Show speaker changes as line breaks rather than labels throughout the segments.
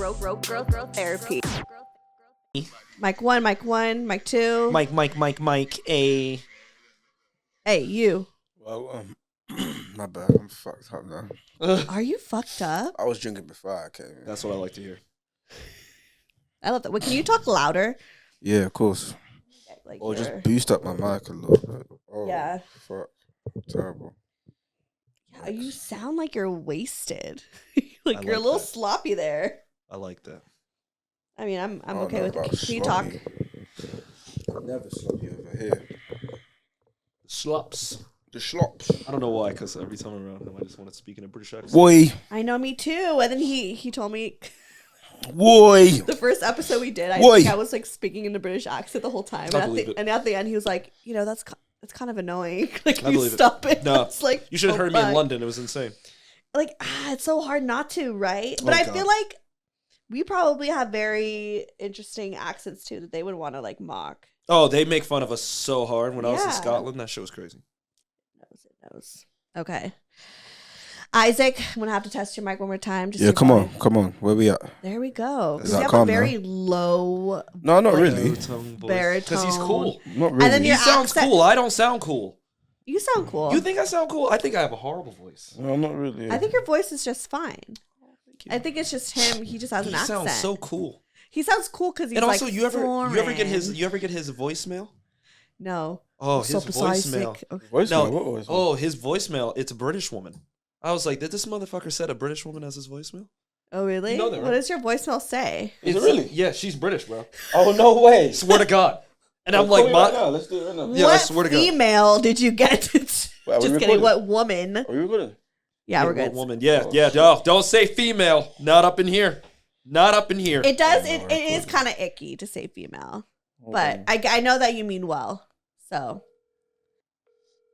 growth therapy. Mic 1, mic 1, mic 2.
Mike. A.
Hey, you.
Well, my bad. I'm fucked up now.
Are you fucked up?
I was drinking before I came in.
That's what I like to hear.
I love that. Wait, can you talk louder?
Yeah, of course.
Like
Or
you're-
just boost up my mic a little bit. Oh,
Yeah.
Fuck. Terrible.
Yeah, you sound like you're wasted.
I
like you're a
like
little
that.
sloppy there.
I like that.
I mean, I'm
I don't
okay
know
with it.
about
Can you talk?
sloppy. Never sloppy over here.
Slops.
The slops.
I don't know why, because every time I'm around him, I just want to speak in a British accent.
Boy.
I know, me too. And then he told me
Boy.
the first episode we did, I
Boy.
think I was like speaking in the British accent the whole time.
I believe it.
And at the end, he was like, you know, that's kind of annoying. Like,
I
you
believe it.
stop it.
No,
It's like,
You should have
oh,
heard me in
fuck.
London. It was insane.
Like, it's so hard not to, right? But
Oh,
I
God.
feel like we probably have very interesting accents too that they would want to like mock.
Oh, they make fun of us so hard. When I was in
Yeah.
Scotland, that shit was crazy.
Knows. Okay. Isaac, I'm gonna have to test your mic one more time. Just
Yeah,
so
come
volume.
on. Come on. Where we at?
There we go.
Is
Because
that
you have a
calm
very low,
No, not
Like,
really.
Because he's cool.
Not really.
and then
He
your
sounds
accent.
cool. I don't sound cool.
You sound cool.
You think I sound cool? I think I have a horrible voice.
No, not really.
I think your voice is just fine.
Thank you.
I think it's just him. He just has an
He
accent.
sounds so cool.
He sounds cool because he's
And also,
like
you ever get his
foreign.
voicemail?
No.
Oh,
So
his
precise,
voicemail.
like, okay.
Voicemail?
No.
What was it?
Oh, his voicemail. It's a British woman. I was like, did this motherfucker said a British woman as his voicemail?
Oh, really?
You know that,
What
right?
does your voicemail say?
Is it really?
Yeah, she's British, bro.
Oh, no way.
Swear to God. And I'm
Call
like,
me right now. Let's do it right now.
Yeah, I
what
swear to God.
female did you get?
Wait, are we
Just kidding.
recording?
What woman?
Are we recording?
Yeah, we're
what
good.
woman. Yeah,
Oh,
yeah.
shit.
No, don't say female. Not up in here. Not up in here.
It does.
Oh,
It
we're
is
recording.
kind of icky to say female,
Okay.
but I know that you mean well. So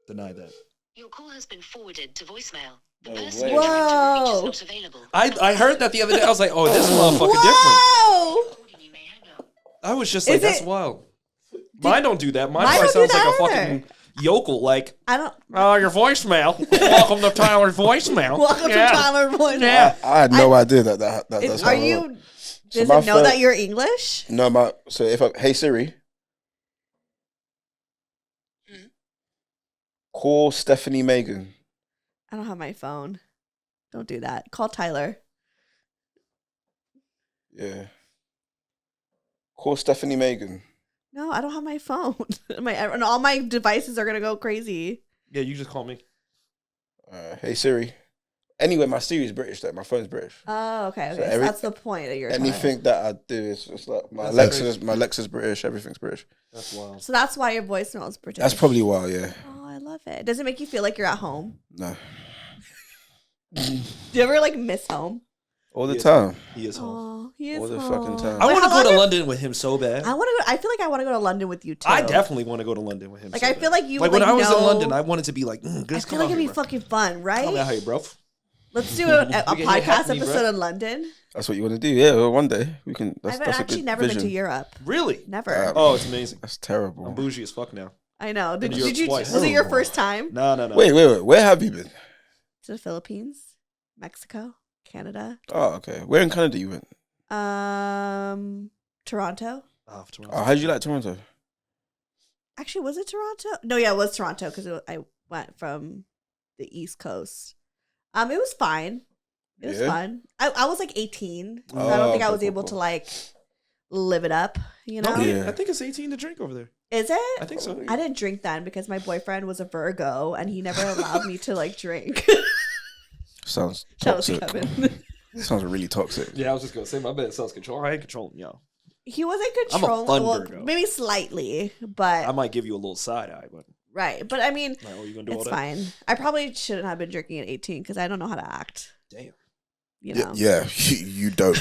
Deny that.
Your call has been forwarded to voicemail. The
No
person
way.
you're trying to reach is
Whoa.
not available.
I heard that the other day. I was like, oh, this motherfucker different.
Whoa!
You may hang up.
I was just
Is
like, that's
it-
wild. Mine don't do that. Mine
Mine
probably
don't do
sounds like a
that
fucking yokel. Like,
I don't.
your voicemail. Welcome to Tyler's voicemail.
Welcome
Yeah.
to Tyler Voice.
Yeah.
I had no idea that that's
Is,
how
are
it
you?
works.
Does
my
it know
phone-
that you're English?
No, so if I, hey Siri, call Stephanie Megan.
I don't have my phone. Don't do that. Call Tyler.
Yeah. Call Stephanie Megan.
No, I don't have my phone. And all my devices are gonna go crazy.
Yeah, you just call me.
Hey Siri. Anyway, my Siri's British though. My phone's British.
Oh, okay.
So
Okay, so
every-
that's the point that you're.
Anything that I do is just like my
That's
Alexa's.
crazy.
My Alexa's British. Everything's British.
That's wild.
So that's why your voicemail is British.
That's probably why. Yeah.
Oh, I love it. Does it make you feel like you're at home?
No.
Do you ever like miss home?
All the
Yes.
time.
He is home.
Oh, he is
All the
home.
fucking time.
I
Wait,
want to
how
go to
long
London with him so bad.
I want to go. I feel like I want to go to London with you too.
I definitely want to go to London with him.
Like
so
I
bad.
feel like you
like
would,
when I was
know,
in London, I wanted to be like,
I
just
feel
come
like it'd be
out here, bro.
fucking fun,
Come out
right?
here, bro.
Let's do a
can get
podcast
happy, bro.
episode in London.
That's what you want to do. Yeah. Well, one day we can. That's,
I've
that's a
actually
good
never
vision.
been to Europe.
Really?
Never.
Oh, it's amazing.
That's terrible.
I'm bougie as fuck now.
I know. Did
been to Europe
you?
twice.
Was it your
Terrible.
first time
No.
Wait. Where have you been?
to the Philippines, Mexico, Canada?
Oh, okay. Where in Canada you went?
Toronto.
Oh,
Oh, how did you like Toronto?
Actually, was it Toronto? No, yeah, it was Toronto because I went from the East Coast. It was fine. It was
Yeah?
fun. I was like 18, so I
Oh,
don't think I
cool,
was
cool,
able
cool.
to like live it up. You know?
No,
Yeah.
I think it's 18 to drink over there.
Is it?
I think so.
I didn't drink then because my boyfriend was a Virgo and he never allowed me to like drink.
Sounds
Shout out to
toxic.
Kevin.
Sounds really toxic.
Yeah, I was just gonna say my bad. Self control. I ain't controlling y'all.
He wasn't
I'm a
controlling.
fun
Well,
Virgo.
maybe slightly, but
I might give you a little side eye, but
right. But I mean,
like, oh, you gonna do all
it's
that?
fine. I probably shouldn't have been drinking at 18 because I don't know how to act.
Damn.
You know.
Yeah, you don't.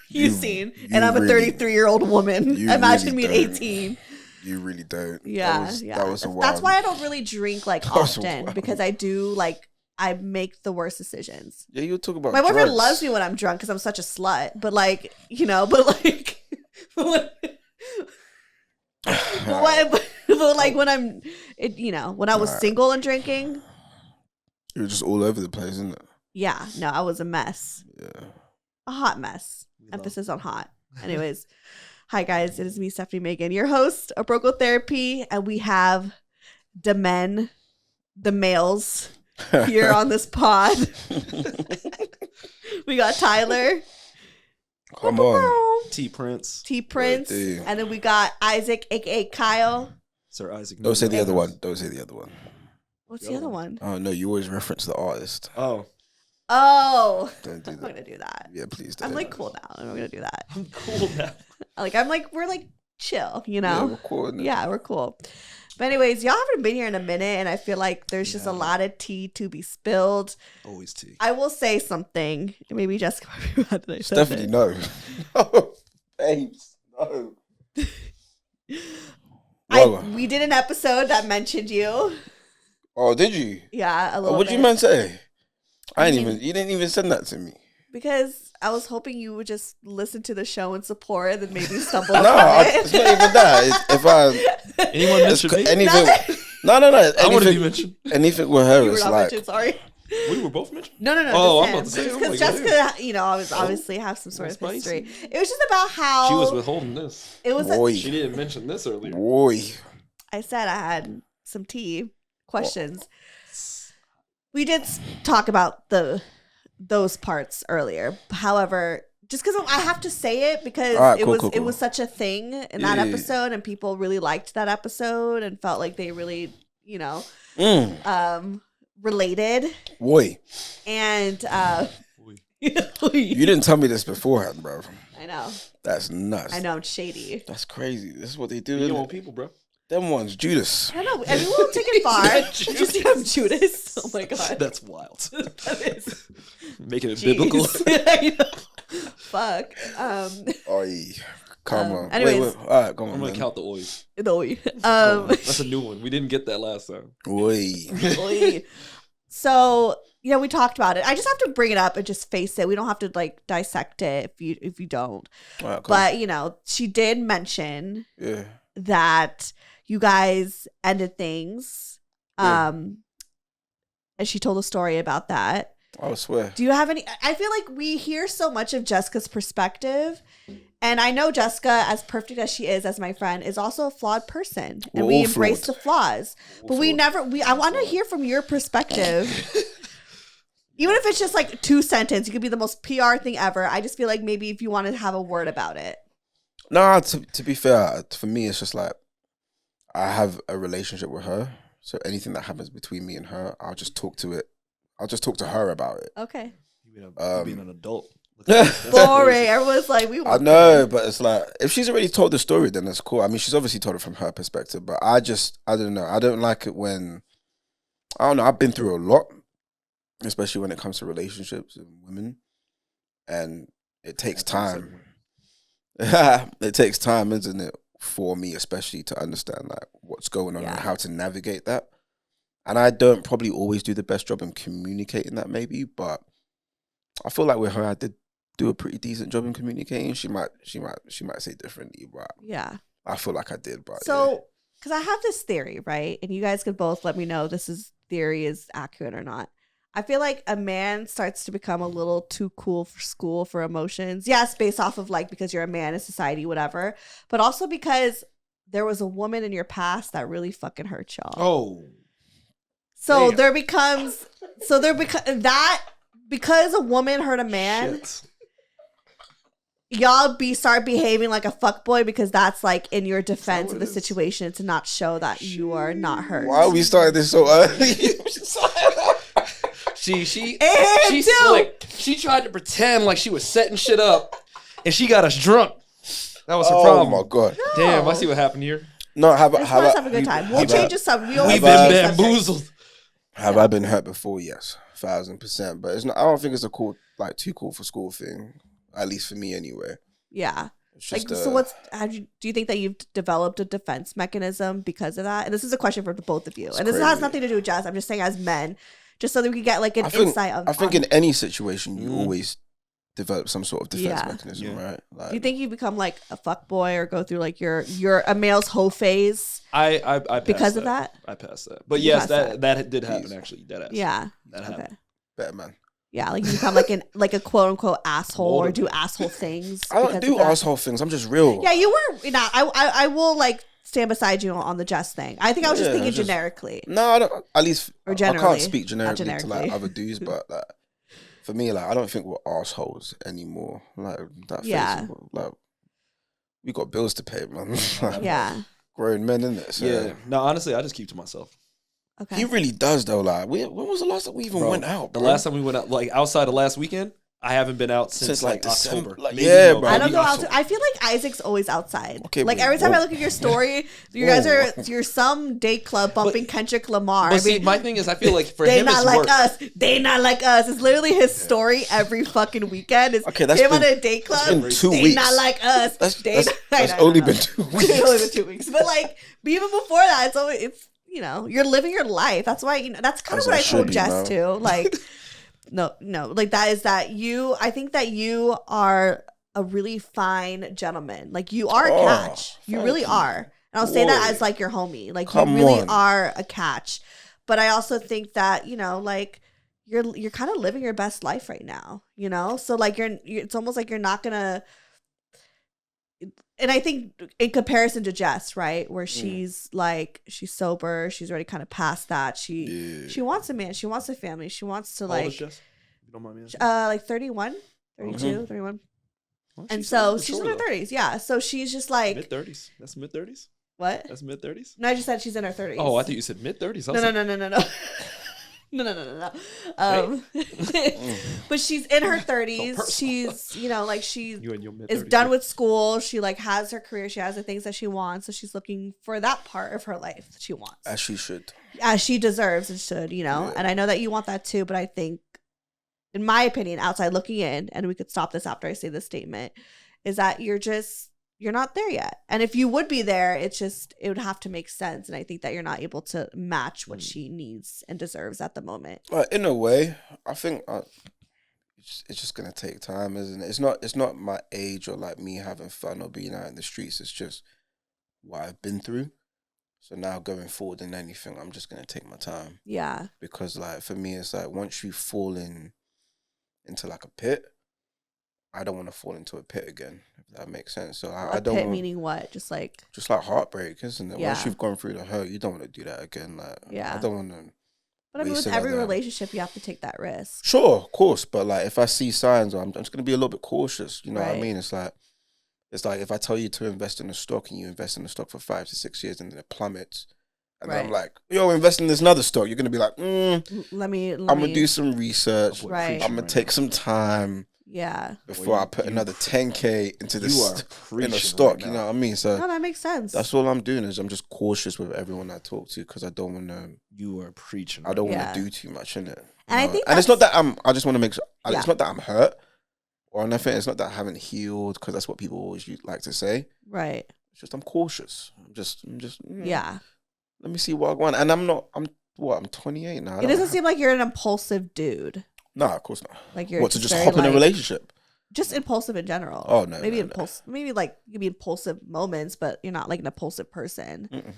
You've
You-
seen,
you
and I'm a
really-
33-year-old woman.
you
Imagine
really
me at
don't.
18.
You really don't.
Yeah,
That was a wild.
That's why I don't really drink like
That was
often
wild.
because I do like I make the worst decisions.
Yeah, you talk about.
My boyfriend
drugs.
loves me when I'm drunk because I'm such a slut. But like, you know, but like, but like when I'm, when I was
Alright.
single and drinking,
You're just all over the place, isn't it?
yeah, no, I was a mess.
Yeah.
a hot mess. Emphasis on hot. Anyways, hi guys, it is me, Stephanie Megan, your host of Broco Therapy, and we have the males here on this pod. We got Tyler.
Come on.
T Prince.
And then we got Isaac, aka Kyle.
Sir Isaac.
Don't say the other one. Don't say the other one.
What's the other one?
Oh, no, you always reference the artist.
Oh.
Don't do
I'm not
that.
gonna do that.
Yeah, please don't.
I'm like cool now. I'm not gonna do that.
I'm cool now.
We're like chill, you
Yeah,
know?
we're cool, isn't it?
Yeah, we're cool. But anyways, y'all haven't been here in a minute, and I feel like there's just a lot of tea to be spilled.
Always tea.
I will say something. Maybe Jessica might be mad that I said
Stephanie,
it.
no. No, babes, no.
We did an episode that mentioned you.
Oh, did you?
Yeah, a little
What'd
bit.
you man say?
I
You
mean-
didn't even send that to me.
Because I was hoping you would just listen to the show and support, and then maybe stumble
No,
upon
it's
it.
not even that. If I
Anyone mention me?
anything, no.
I want to be mentioned.
Anything with her
You were
is
not
like,
mentioned, sorry.
We were both mentioned?
No.
Oh, I'm
just him.
about to say, oh
Because
my God.
Jessica, I was obviously have some sort of
Spicy.
history. It was just about how
She was withholding this.
it was.
boy,
She didn't mention this earlier.
boy.
I said I had some tea questions. We did talk about those parts earlier. However, just because I have to say it because
All right,
it
cool.
was such a thing in that episode, and people really liked that episode and felt like they really, related.
Boy,
And
you didn't tell me this beforehand, bro.
I know,
That's nuts.
I know, it's shady.
That's crazy. This is what they do.
You
Isn't
know
it?
people, bro.
Them ones, Judas.
I don't know. I mean, we'll take it far. Did you see him, Judas? Oh my god,
That's wild.
that is
Making it
jeez.
biblical.
I know. Fuck.
Oi, come on.
anyways.
Wait. All right, come on.
I'm going
man.
to count the oys.
No.
That's a new one. We didn't get that last time.
Oi.
So, we talked about it. I just have to bring it up and just face it. We don't have to like dissect it if you don't.
All right, come
But, she did mention
on. Yeah.
that you guys ended things.
Yeah.
And she told a story about that.
I swear.
Do you have any? I feel like we hear so much of Jessica's perspective. And I know Jessica, as perfect as she is as my friend, is also a flawed person. And
We're
we
all
embrace
flawed.
the flaws. But I want to hear from your perspective. Even if it's just like 2 sentences, it could be the most PR thing ever. I just feel like maybe if you want to have a word about it.
No, to be fair, for me, it's just like I have a relationship with her. So anything that happens between me and her, I'll just talk to it. I'll just talk to her about it.
Okay.
You being an adult.
Boring. Everyone's like, we
I
want
know, but it's like if she's already told the story, then that's cool. I mean, she's obviously told it from her perspective, but I don't know. I don't like it when I've been through a lot, especially when it comes to relationships and women, and it takes time. It takes time, isn't it, for me especially to understand like what's going on and how to navigate that. And I don't probably always do the best job in communicating that, maybe, but I feel like with her, I did do a pretty decent job in communicating. She might say differently, but
Yeah.
I feel like I did. But
So, because I have this theory, right? And you guys could both let me know theory is accurate or not. I feel like a man starts to become a little too cool for school for emotions. Yes, based off of like because you're a man in society, whatever. But also because there was a woman in your past that really fucking hurt y'all.
Oh.
So
damn.
because a woman hurt a man,
Shit.
y'all start behaving like a fuckboy because that's like in your defense
what
of the
it is?
situation to not show that you are not hurt.
why are we starting this so early?
She
And
like she tried to pretend like she was setting shit up, and she got us drunk. That was her
Oh
problem.
my god!
Damn, I see what happened here.
No,
Let's have a good time. We'll change the subject. We always
We've
change
been
the subject.
bamboozled.
Have I been hurt before? Yes, 1000%. But it's not. I don't think it's a too cool for school thing. At least for me, anyway.
Yeah.
It's
Like,
just,
so do you think that you've developed a defense mechanism because of that? And this is a question for both of you. And this has
crazy.
nothing to do with Jess. I'm just saying as men, just so that we can get like an
I think,
insight of.
I think in any situation, you
Mhm.
always develop some sort of defense
Yeah.
mechanism,
Yeah.
right? Like,
do you think you become like a fuckboy or go through like your a male's hoe phase
I passed
because of that?
I passed that. But
You
yes,
passed
that did happen
Jeez.
actually. That
Yeah.
That
Okay.
happened.
better man?
Yeah, like you become like a quote unquote asshole or do asshole things.
I don't
because
do
of that.
asshole things. I'm just real.
Yeah, you were. You know, I will like stand beside you on the Jess thing. I think I was just thinking generically.
No, I don't. At least
Or
I
generally,
can't speak generically to
generically.
like other dudes, but like for me, like I don't think we're assholes anymore. Like that phase, like we got bills to pay, man. Like,
Yeah.
grown men, innit? So.
Yeah. No, honestly, I just keep to myself.
Okay.
He really does though. Like, when was the last time we even went out?
The
bro?
last time we went out, like outside of last weekend, I haven't been out since like
December.
October.
Like,
Maybe,
yeah,
no,
bro.
I don't
maybe
go
October.
out. I feel like Isaac's always outside.
Okay,
like
but
every time I
whoa.
look at your story, you guys you're some date club bumping Kendrick Lamar.
But
I
see,
mean,
my thing is, I feel like for
they
him,
not
it's
like
work.
us. They not like us. It's literally his story every fucking weekend. It's
Okay, that's
him on
been-
a date club.
been 2
they
weeks.
not like us.
That's only been 2 weeks.
It's only been 2 weeks. But like even before that, it's you know, you're living your life. That's why, you know, that's kind of
As
what
I
I told
should be,
Jess
bro.
too. Like no, like that you I think that you are a really fine gentleman. Like you are a catch. You
thank
really
you.
are. And I'll say that
Whoa.
as like your homie. Like
Come
you really
on.
are a catch. But I also think that, you know, like you're kind of living your best life right now, you know? So like you're it's almost like you're not gonna. And I think in comparison to Jess, right, where she's like she's sober, she's already kind of past that. She wants a man, she wants a family, she wants to
How old is
like
Jess? If you don't mind me asking.
like 31, 32, 31.
Well,
And
she's
so
still
she's in her
mature,
30s, yeah. So she's just like
mid 30s. That's mid 30s.
what?
That's mid 30s.
No, I just said she's in her 30s.
Oh, I thought you said mid 30s.
No. No. But she's in her 30s.
personal.
She's, you know, like she
You and your mid
is
30s.
done with school. She like has her career. She has the things that she wants. So she's looking for that part of her life that she wants.
As she should.
As she deserves and should, you know.
Yeah.
And I know that you want that too, but I think, in my opinion, outside looking in, and we could stop this after I say this statement, is that you're not there yet. And if you would be there, it would have to make sense. And I think that you're not able to match what she needs and deserves at the moment.
In a way, I think it's just gonna take time, isn't it? It's not my age or like me having fun or being out in the streets. It's just what I've been through. So now going forward in anything, I'm just gonna take my time.
Yeah.
Because like for me, it's like once you fall into like a pit, I don't want to fall into a pit again, if that makes sense. So I don't
pit
want,
meaning what? Just like
heartbreak, isn't it?
Yeah.
Once you've gone through the hurt, you don't want to do that again. Like
Yeah.
I don't want to.
But I mean, with
wasted
every
like that.
relationship, you have to take that risk.
Sure, of course, but like if I see signs, I'm just gonna be a little bit cautious. You know what I
Right.
mean? It's like if I tell you to invest in a stock and you invest in the stock for 5 to 6 years and then it plummets, and then I'm
Right.
like, yo, invest in this another stock. You're gonna be like,
Let me.
I'm gonna do some research.
Right.
I'm gonna take some time
Yeah.
before I put another 10K into
You
this
are
in a
preaching
stock.
right
You
now.
know what I mean? So
No, that makes sense.
that's all I'm doing is I'm just cautious with everyone I talk to because I don't want to.
You are preaching.
I don't
Yeah.
want to do too much in it.
And I think
and it's not that I just want to make sure.
Yeah.
It's not that I'm hurt or nothing. It's not that I haven't healed because that's what people always like to say.
Right.
It's just I'm cautious. I'm just.
Yeah.
Let me see what I want. And I'm not. I'm 28 now.
It doesn't seem like you're an impulsive dude.
No, of course not.
Like you're
What to just
very,
hop in a
like,
relationship?
Just impulsive in general.
Oh, no,
Maybe
no, no.
impulsive. Maybe like you can be impulsive moments, but you're not like an impulsive person.
Mm-mm.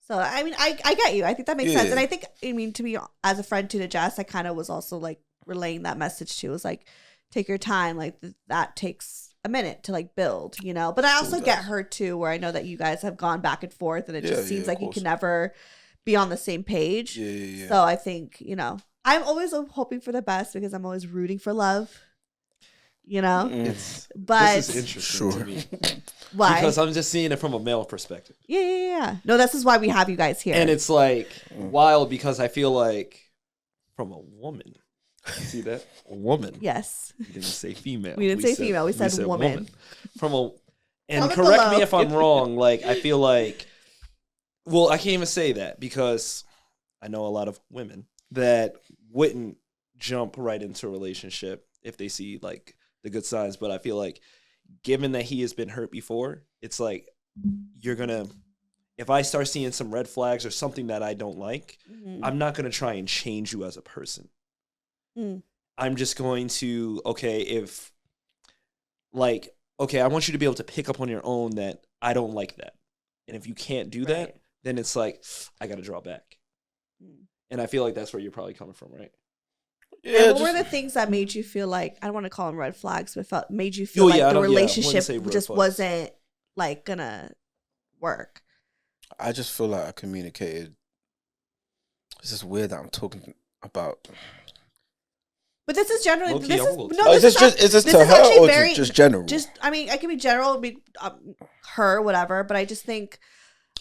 So I mean, I get you. I think that makes sense.
Yeah.
And I think, I mean, to be as a friend to Jess, I kind of was also like relaying that message too. It was like, take your time. Like that takes a minute to like build, you know. But I also
Sure
get
does.
her too, where I know that you guys have gone back and forth, and it
Yeah,
just seems
yeah,
like
of
you
course.
can never be on the same page.
Yeah.
So I think, you know, I'm always hoping for the best because I'm always rooting for love. You know,
It's
but
this is interesting
Sure.
to me
why?
because I'm just seeing it from a male perspective,
Yeah. No, this is why we have you guys here.
and it's like wild because I feel like from a woman. You see that? A woman.
yes.
We didn't say female.
We didn't say female. We said woman.
From a, and
Comment
correct
below.
me if I'm wrong. Like I feel like, well, I can't even say that because I know a lot of women that wouldn't jump right into a relationship if they see like the good signs. But I feel like, given that he has been hurt before, it's like you're gonna. If I start seeing some red flags or something that I don't like,
Mhm.
I'm not gonna try and change you as a person.
Mm.
I'm just going to, okay, I want you to be able to pick up on your own that I don't like that. And if you can't do that,
Right.
then it's like, I got to draw back.
Mm.
And I feel like that's where you're probably coming from, right?
Yeah,
And what were the things that made you feel like, I don't want to call them red flags, but made you feel
Oh,
like
yeah, I
the
don't- yeah, I wouldn't
relationship
say red
just
flags.
wasn't like gonna work?
I just feel like I communicated. It's just weird that I'm talking about.
But this is generally
Low-key,
this
I'm
is
a little
no.
tired.
Is
This
this just
this
to
is
her
actually
or
very
just general?
Just I mean, it can be general, her, whatever. But I just think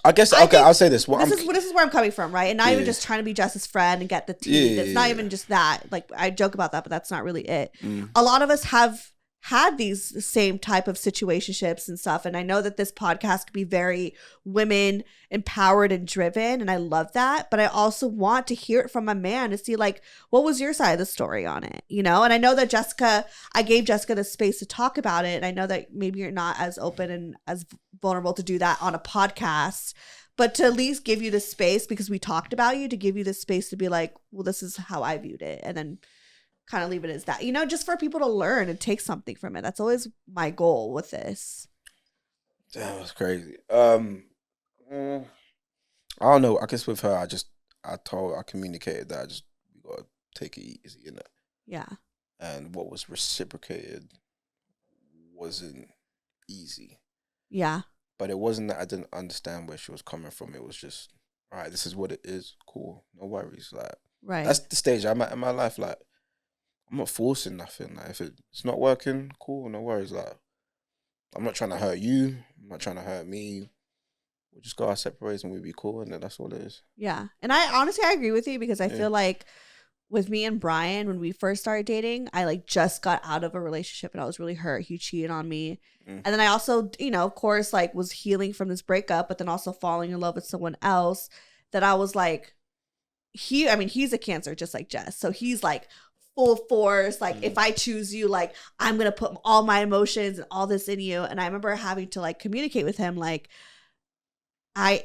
I guess
I
okay.
think
I'll say this. What
this is where I'm coming from, right? And not even
Yeah.
just trying to be Jess's friend and get the tea.
Yeah,
It's not
yeah,
even
yeah.
just that. Like I joke about that, but that's not really it.
Mm.
A lot of us have had these same type of situationships and stuff, and I know that this podcast could be very women empowered and driven, and I love that. But I also want to hear it from a man to see like what was your side of the story on it, you know? And I know that I gave Jessica the space to talk about it, and I know that maybe you're not as open and as vulnerable to do that on a podcast. But to at least give you the space, because we talked about you, to give you the space to be like, well, this is how I viewed it. And then kind of leave it as that, you know, just for people to learn and take something from it. That's always my goal with this.
That was crazy. I don't know. I guess with her, I communicated that we gotta take it easy, you know.
Yeah.
And what was reciprocated wasn't easy.
Yeah.
But it wasn't that I didn't understand where she was coming from. It was just, all right, this is what it is. Cool. No worries. Like,
Right.
that's the stage I'm at in my life. Like, I'm not forcing nothing. Like, if it's not working, cool, no worries. Like, I'm not trying to hurt you. I'm not trying to hurt me. We'll just go our separate ways and we'll be cool, and then that's all it is.
Yeah. And I honestly, I agree with you, because I feel like with me and Brian, when we first started dating, I like just got out of a relationship and I was really hurt. He cheated on me. And then I also, you know, of course, like was healing from this breakup, but then also falling in love with someone else that I was like, he's a Cancer just like Jess. So he's like full force. Like if I choose you, like I'm going to put all my emotions and all this in you. And I remember having to like communicate with him, like, I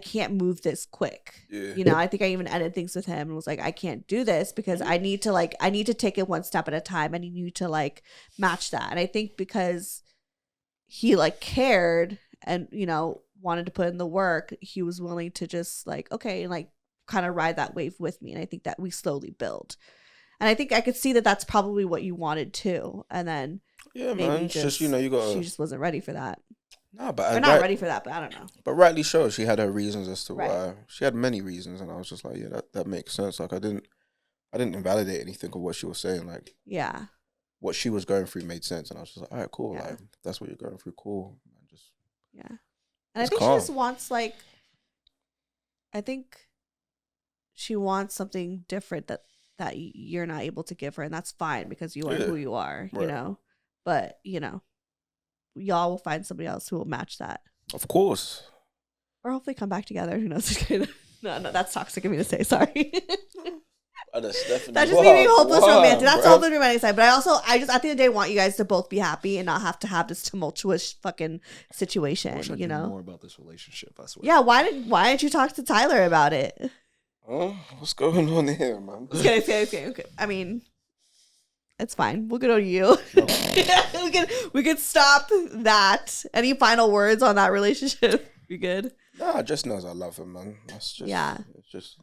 can't move this quick.
Yeah.
You know, I think I even ended things with him and was like, I can't do this because I need to take it one step at a time. And you need to like match that. And I think because he like cared and, you know, wanted to put in the work, he was willing to just like, okay, and like kind of ride that wave with me. And I think that we slowly built. And I think I could see that that's probably what you wanted too. And then
Yeah,
maybe
man. It's just, you know, you got
she just wasn't ready for that.
No, but
Or not ready for that, but I don't know.
But rightly so, she had her reasons as to
Right.
why. She had many reasons, and I was just like, yeah, that makes sense. Like I didn't invalidate anything of what she was saying. Like
Yeah.
what she was going through made sense, and I was just like, all right, cool.
Yeah.
Like if that's what you're going through, cool. And just
Yeah. And I
It's
think
calm.
she just wants like, I think she wants something different that you're not able to give her, and that's fine because you are
Yeah.
who you are, you
Right.
know. But you know, y'all will find somebody else who will match that,
of course.
or hopefully come back together. Who knows? No, that's toxic of me to say. Sorry.
That's definitely
That's just me being hopeless romantic. That's the
bruv.
hopeless romantic side. But I just at the end of the day want you guys to both be happy and not have to have this tumultuous fucking
I
situation.
wish I
You
knew
know?
more about this relationship. I swear.
Yeah. Why didn't you talk to Tyler about it?
What's going on here, man?
Okay. I mean, it's fine. We'll go to you. we can stop that. Any final words on that relationship? You good?
Nah, Jess knows I love him, man. That's just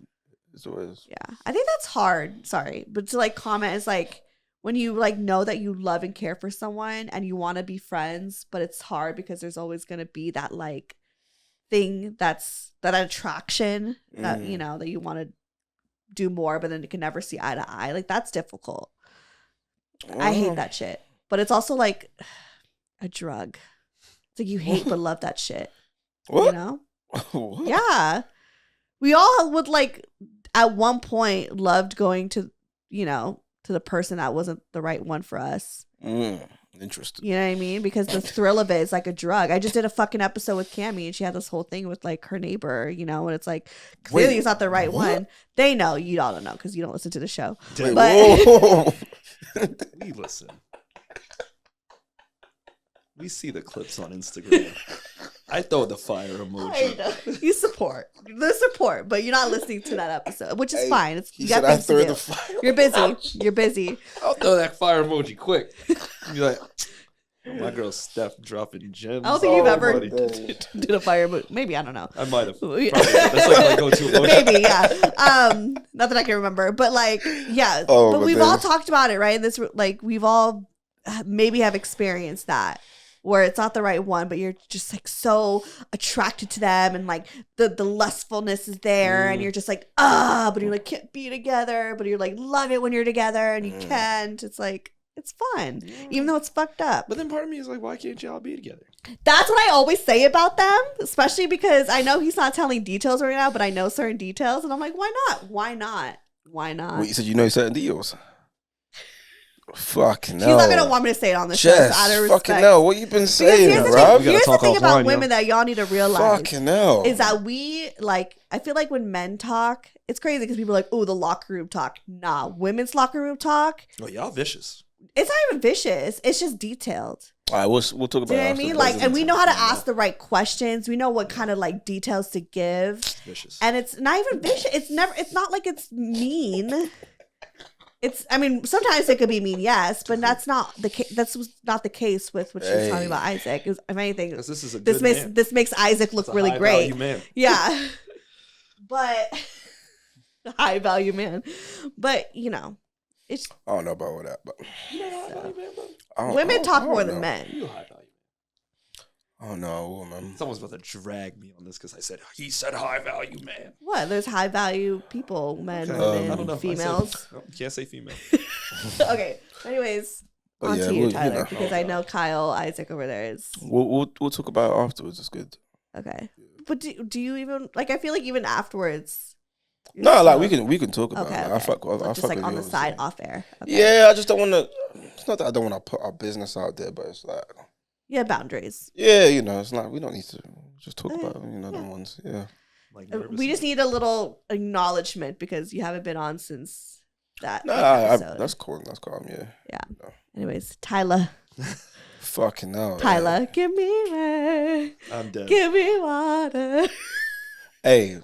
it's always
Yeah. I think that's hard. Sorry. But to like comment is like when you like know that you love and care for someone and you want to be friends, but it's hard because there's always gonna be that like thing that attraction that you know that you want to do more, but then you can never see eye to eye. Like that's difficult. I hate that shit. But it's also like a drug. It's like you hate but love that shit.
What?
You know?
What?
Yeah. We all would like at one point loved going to, you know, to the person that wasn't the right one for us.
Interesting.
You know what I mean? Because the thrill of it is like a drug. I just did a fucking episode with Cammie and she had this whole thing with like her neighbor, you know, and it's like clearly
Wait,
it's not the right
what?
one. They know, you all don't know because you don't listen to the show.
Wait,
But
whoa.
We listen. We see the clips on Instagram. I throw the fire
I
emoji.
know. You support. The support, but you're not listening to that episode, which is
Hey,
fine. It's
he
you got
said I
things to
throw
do.
the fire.
You're busy. You're busy.
I'll throw that fire emoji quick. You're like, My girl Steph dropping gems.
I don't think you've ever
buddy.
did a fire move. Maybe, I don't know.
I might have.
Yeah.
That's like my go-to emotion.
Maybe, yeah. Not that I can remember, but like, yeah.
Oh,
but
but
we've
then-
all talked about it, right? This, like, we've all maybe have experienced that, where it's not the right one, but you're just like so attracted to them, and like the lustfulness is there, and you're just like, but you're like can't be together, but you're like love it when you're together, and you can't. It's like, it's fun, even though it's fucked up.
But then part of me is like, why can't y'all be together?
That's what I always say about them, especially because I know he's not telling details right now, but I know certain details, and I'm like, why not? Why not? Why not?
Wait, you said you know certain deals? Fucking no.
He's not gonna want me to say it on the show.
Jess,
So out of respect.
fucking no. What you been
Because
saying,
here's the
Rob?
thing, here's the
talk
thing about
offline,
women that y'all need to realize
Fucking no.
is that we like. I feel like when men talk, it's crazy because people are like, "Oh, the locker room talk." Nah, women's locker room talk.
Oh, y'all vicious.
It's not even vicious. It's just detailed.
All right, we'll talk about
Do you know
it
what I
after
mean?
the
Like, and we know how to
presentation.
ask the right questions. We know what kind of like details to give,
Vicious.
and it's not even vicious. It's never. It's not like it's mean. It's. I mean, sometimes it could be mean, yes, but that's not the case. That's not the case with what she was talking
Hey.
about Isaac. If anything,
'Cause this is a
this
good
makes
man.
this makes Isaac look
It's a
really
high
great.
value man.
Yeah, but high value man. But you know, it's
I don't know about all that, but
You know high value man, bro?
women talk
I
more
don't
than
know.
men.
You a high value.
I don't know, man.
Someone's about to drag me on this because I said he said high value man.
What? There's high value people, men,
Okay.
women,
I don't know. I said-
females.
no, you can't say female.
Okay. Anyways,
But
on
yeah,
to you,
we'll-
Tyler,
know.
because I know Kyle Isaac over there is
We'll talk about it afterwards. It's good.
okay. But do you even like? I feel like even afterwards. you're
No, like
still-
we can talk about
Okay,
it.
okay.
I fuck.
So
I
just
fuck
like
with
on
you,
the side,
obviously.
off air. Okay.
Yeah, I just don't want to. It's not that I don't want to put our business out there, but it's like,
Yeah, boundaries.
yeah, you know, it's like we don't need to just talk
Okay.
about them ones. Yeah.
Like
We just need a little acknowledgement because you haven't been on since that.
No,
episode.
that's cool. That's calm. Yeah.
Anyways, Tyler,
Fucking no.
Tyler, give me rain,
I'm dead.
give me water.
Hey,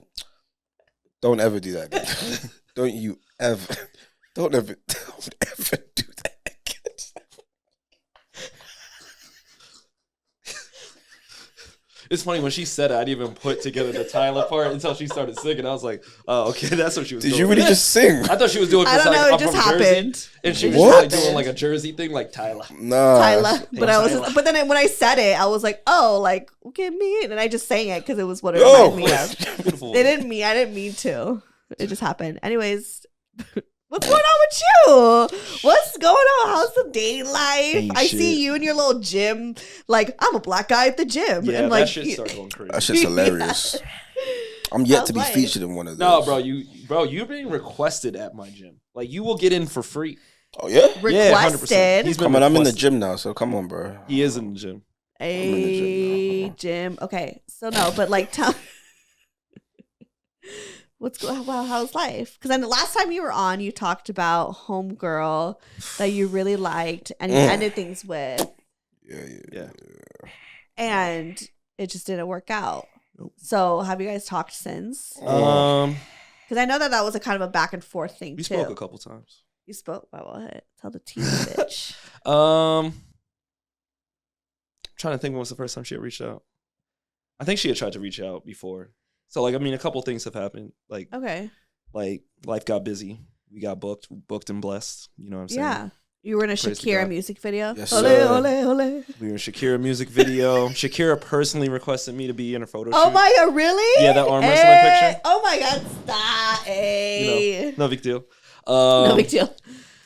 don't ever do that. Again. Don't you ever? Don't ever do that again.
It's funny when she said it, I didn't even put together the Tyler part until she started singing. I was like, oh, okay, that's what she was
Did
doing.
you really just sing?
I thought she was doing
I
because
don't
like,
know.
I'm
It just
from Jersey,
happened.
and she
It
was
just
just like
happened.
doing like a Jersey thing, like Tyler.
Nah.
Tyler, but I was,
Tyler.
but then when I said it, I was like, oh, like give me, and I just sang it because it was what it
Yo.
reminded me of.
Beautiful.
It didn't mean I didn't mean to. It just happened. Anyways, what's going on with you? What's going on? How's the dating life?
Ain't
I
shit.
see you in your little gym. Like I'm a black guy at the gym,
Yeah,
and like
that shit started going crazy.
That shit's hilarious. I'm yet
How's
to be
life?
featured in one of those.
No, bro, you're being requested at my gym. Like you will get in for free.
Oh yeah.
Yeah, 100%.
requested.
He's been
Come on, I'm in the
requested.
gym now, so come on, bro.
He is in the gym.
A gym. Okay, so no, but like tell. How's life? Because then the last time you were on, you talked about homegirl that you really liked and you ended things with,
Yeah.
and it just didn't work out. So have you guys talked since?
Um,
Because I know that was a kind of a back and forth thing
we
too.
spoke a couple times.
You spoke. Well, ahead. Tell the tea, bitch.
Trying to think when was the first time she had reached out. I think she had tried to reach out before. So like, I mean, a couple things have happened. Like
Okay.
life got busy. We got booked and blessed. You know what I'm saying?
Yeah. You were in a
Praise to
Shakira
God.
music video.
Yes,
ole,
sir.
ole, ole.
We were in a Shakira music video. Shakira personally requested me to be in her photo
Oh
shoot.
my god, really?
Yeah, that arm wrestling
Hey.
picture.
Oh my god, stop. Hey.
No big deal.
No big deal.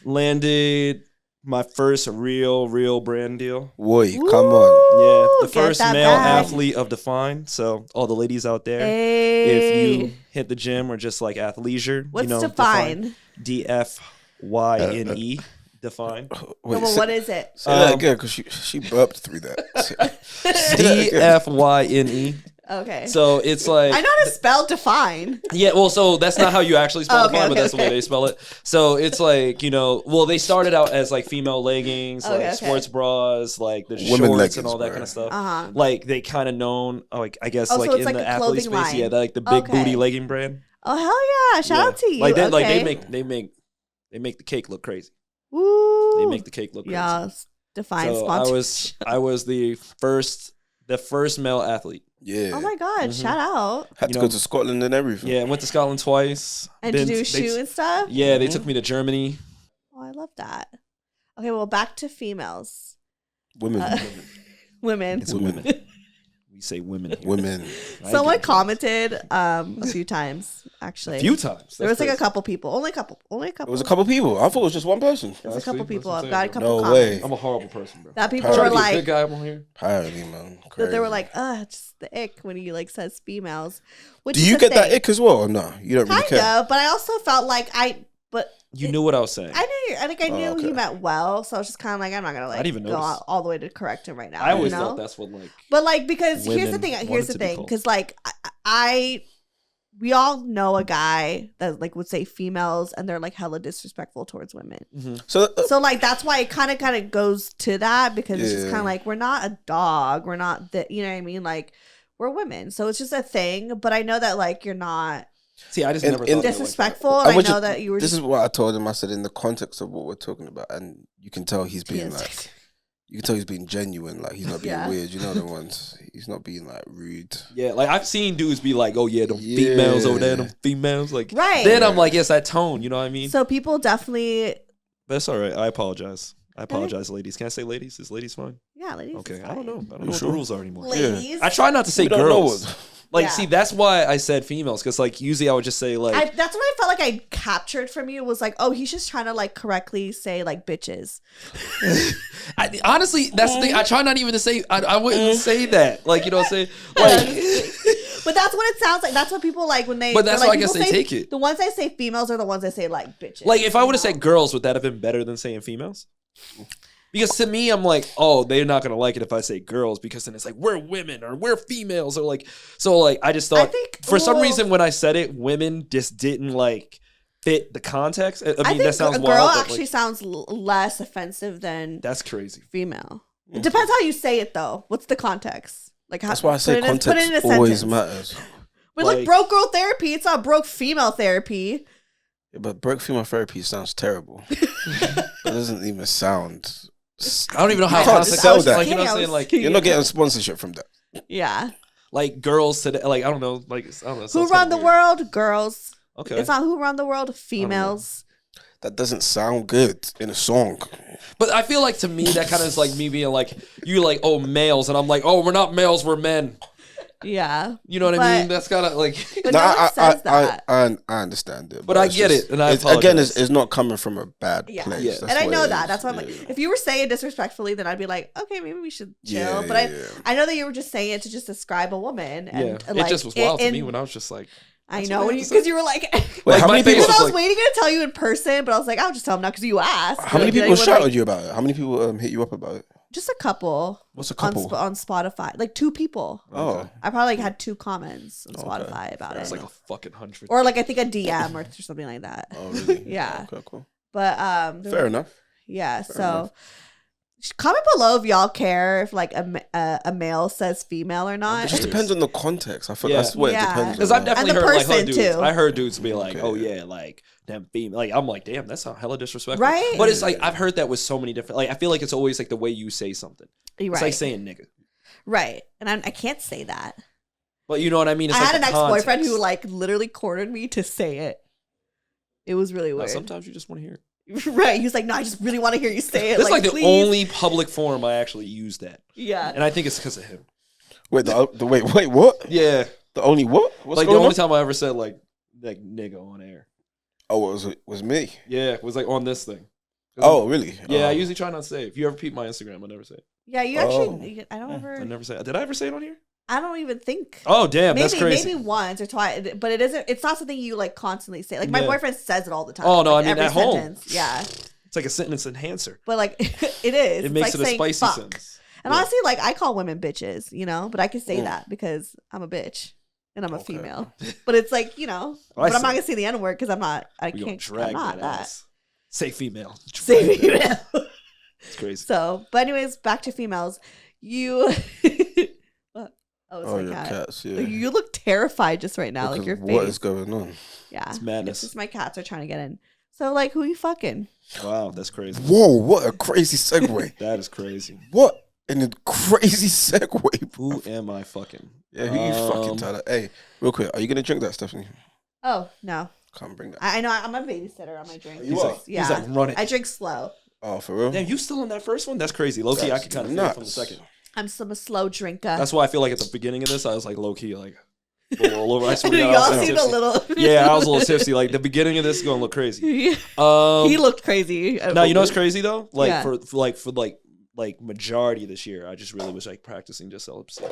Landed my first real brand deal.
Boy, come on.
Yeah, the
Get
first
that
male
bag.
athlete of Define. So all the ladies out there,
Hey.
if you hit the gym or just like athleisure,
What's
you know,
Define?
DFYNE. Define.
Wait,
Well, what is it?
say that
Um,
again, because she burped through that. Say that again.
DFYNE.
Okay.
So it's like
I know how to spell define.
yeah, well, so that's not how you actually spell
Oh, okay,
Define, but
okay,
that's the way
okay.
they spell it. So it's like, you know, well, they started out as like female leggings,
Okay,
like
okay.
sports bras, like the
Women
shorts
leggings,
and all that
bro.
kind of stuff.
Uh-huh.
Like they kind of known, like I guess,
Oh, so
like
it's
in
like
the
a
athlete
clothing
space,
line.
yeah, like the big
Okay.
booty legging brand.
Oh hell yeah! Shout
Yeah.
out to you.
Like they,
okay.
like they make the cake look crazy.
Woo.
They make the cake look crazy.
Yes. Define
So
sponsorship.
I was the first male athlete.
Yeah.
Oh my God!
Mhm.
Shout out.
Had
You
to
know-
go to Scotland and everything.
Yeah, I went to Scotland twice.
And
Been-
to do
they-
shoot and stuff.
Yeah, they
Mhm.
took me to Germany.
Oh, I love that. Okay, well, back to females.
Women.
Women.
It's
Women.
women. We say women. Here.
Women.
I
Someone
get it.
commented a few times, actually.
A few times.
There was
That's
like a
crazy.
couple people. Only a couple.
It was a couple people. I thought it was just one person.
There was a
That's
couple
sweet.
people.
That's
I've
what
got a
I'm
couple
No
comments.
way.
I'm a horrible person, bro.
That people
Apparently.
were
Trying to be a good
like,
guy on here.
Apparently, man.
that they were
Crazy.
like, it's the ick when he like says females. Which
Do
is
you
the
get that
thing.
ick as well or no? You don't really
Kind
care.
of, but I also felt like
You knew what I was saying.
I knew. I think I
Oh,
knew he
okay.
meant well, so I was just kind of like, I'm not gonna
I
like
didn't even
go
notice.
all the way to correct him right now.
I always
you know?
thought that's what like.
But like, because here's the
women
thing.
wanted
Here's the
to be
thing.
called.
Because like, we all know a guy that like would say females, and they're like hella disrespectful towards women.
Mhm.
So,
So like that's why it kind of goes to that, because it's just
Yeah.
kind of like we're not a dog, we're not the, you know what I mean? Like we're women, so it's just a thing. But I know that like you're not
See, I just
In-
never
in-
thought of it like that.
disrespectful, and I
would
know
ju-
that you were.
this
just
is what I told him. I said in the context of what we're talking about, and you can tell he's being like, you can tell he's being genuine. Like he's not being
Yeah.
weird. You know the ones. He's not being like rude.
Yeah, like I've seen dudes be like, "Oh yeah, them
Yeah.
females over there, them females." Like,
Right.
then I'm like, "Yes, that tone." You know what I mean?
So people definitely,
But it's all right. I apologize. I apologize, ladies. Can I say ladies? Is ladies fine?
yeah, ladies.
Okay,
is
I don't know.
fine.
I don't know what the rules are anymore.
Ladies.
I try not to say
We don't know
girls.
what-
Like,
Yeah.
see, that's why I said females, because like usually I would just say like,
That's what I felt like I captured from you, was like, oh, he's just trying to like correctly say like bitches.
honestly, that's the thing. I try not even to say. I wouldn't say that. Like, you know what I'm saying? Like,
But that's what it sounds like. That's what people like when they.
But that's
they're
why I
like,
guess
people
they
say-
take it.
The ones that say females are the ones that say like bitches.
like if I
you
would have
know?
said girls, would that have been better than saying females? Because to me, I'm like, oh, they're not gonna like it if I say girls, because then it's like we're women or we're females or like, so like I just thought
think-
for some
well-
reason when I said it, women just didn't like fit the context. I mean,
I think
that sounds
a girl
wild, but
actually
like,
sounds less offensive than
that's crazy.
female. It depends how you say it though. What's the context? Like how,
That's why I say
put it in a
context always
sentence.
matters.
But
Like-
like broke girl therapy, it's not broke female therapy.
Yeah, but broke female therapy sounds terrible. That doesn't even sound.
I don't even know how
You can't
context-
sell that.
Like, you know what I'm saying? Like,
You're not getting sponsorship from that.
Yeah.
like girls today. Like I don't know. Like I don't know. it
Who
sounds
run
kinda
the
weird.
world? Girls.
Okay.
It's not who run the world. Females.
That doesn't sound good in a song.
But I feel like to me that kind of is like me being like, you like, oh, males, and I'm like, oh, we're not males, we're men.
Yeah.
You know what I
But-
mean? That's kind of like.
But
No,
no one says that.
I understand it,
But I
it's
get it, and I
it's, again,
apologize.
it's not coming from a bad
Yeah.
place.
Yeah.
That's
And I
what
know
it
that.
is.
That's why I'm like,
Yeah.
if you were saying it disrespectfully, then I'd be like, okay, maybe we should chill.
Yeah,
but
yeah.
I know that you were just saying it to just describe a woman. And
Yeah,
like,
it just was wild to me
and
when I was just like,
I
that's
know
what
when
I
you,
have to
because
say.
you were like,
Wait,
Like,
how
my
many
face
people?
because I was
like-
waiting to tell you in person, but I was like, I'll just tell him now because you asked.
How many
You know,
people
you were
shouted
like-
you about it? How many people hit you up about it?
Just a couple.
What's a couple?
on Spotify? Like 2 people.
Oh,
I probably like, had 2 comments on
Okay.
Spotify about
it's
it.
like a fucking 100.
Or like I think a DM or something like that.
oh, really?
Yeah.
Okay, cool.
But
Fair enough.
yeah.
Fair
So
enough.
comment below if y'all care if like a male says female or not.
It just depends on the context. I feel
Yeah.
that's what
Yeah.
it depends.
Because
on.
I've definitely
And the
heard like
person,
dudes.
too.
I heard dudes be like,
Okay.
"Oh yeah, like them female." Like I'm like, "Damn, that's not hella disrespectful."
Right?
But it's like I've heard that with so many different. Like I feel like it's always like the way you say something.
You're
It's
right.
like saying nigga.
Right. And I can't say that.
But you know what I mean? It's
I
like
had an
the
ex-boyfriend
context.
who like literally cornered me to say it. It was really
Now,
weird.
sometimes you just want to hear it.
Right. He was like, no, I just really want to hear you say it.
This is like the
please.
only public forum I actually used that,
Yeah.
and I think it's because of him.
Wait, wait, what?
Yeah,
The only what? What's
like the
going
only
on?
time I ever said like nigga on air.
Oh, it was me.
Yeah, it was like on this thing.
Oh, really?
Yeah,
Oh.
I usually try not to say it. If you ever peep my Instagram, I never say it.
Yeah, you actually, I don't ever,
I never say it. Did I ever say it on here?
I don't even think.
Oh, damn, that's crazy.
Maybe once or twice, but it's not something you like constantly say. Like my
Yeah.
boyfriend says it all the time.
Oh, no,
like,
I mean,
every
at home.
sentence. Yeah.
It's like a sentence enhancer.
But like it is.
It makes
It's
it
like
a
saying
spicy
fuck.
sentence.
And
Yeah.
honestly, like I call women bitches, you know, but I can say
Mm.
that because I'm a bitch and I'm a
Okay.
female. But it's like, you know,
Oh, I
but I'm not
see.
gonna say the N word because I'm not. I
We gonna
can't.
drag
I'm not
that
that.
ass. Say female.
Say
Drag that ass.
female.
It's crazy.
So, but anyways, back to females. You. What? Oh, it's
Oh,
my
your
cat.
cats. Yeah.
You look terrified just right now, like
Because
your
what
face.
is going on?
Yeah,
It's madness.
It's just my cats are trying to get in. So like, who you fucking?
Wow, that's crazy.
Whoa, what a crazy segue.
That is crazy.
What a crazy segue.
Who am I fucking?
Yeah, who you fucking, Tyler? Hey, real quick, are you gonna drink that, Stephanie?
Oh no,
Can't bring that.
I know I'm a babysitter on my drink.
You are?
Yeah,
He's like, run it.
I drink slow.
Oh, for real?
Damn, you still on that first one? That's crazy. Low key, I
That's
could kind of feel it from the
nuts.
second.
I'm a slow drinker.
That's why I feel like at the beginning of this, I was like low key, like a little all over. I swear to God, I
Y'all
was
seen a
tipsy.
little.
Yeah, I was a little tipsy. Like the beginning of this is gonna look crazy.
He looked crazy.
Now you know what's crazy though? Like
Yeah.
for majority of this year, I just really was like practicing just celibacy.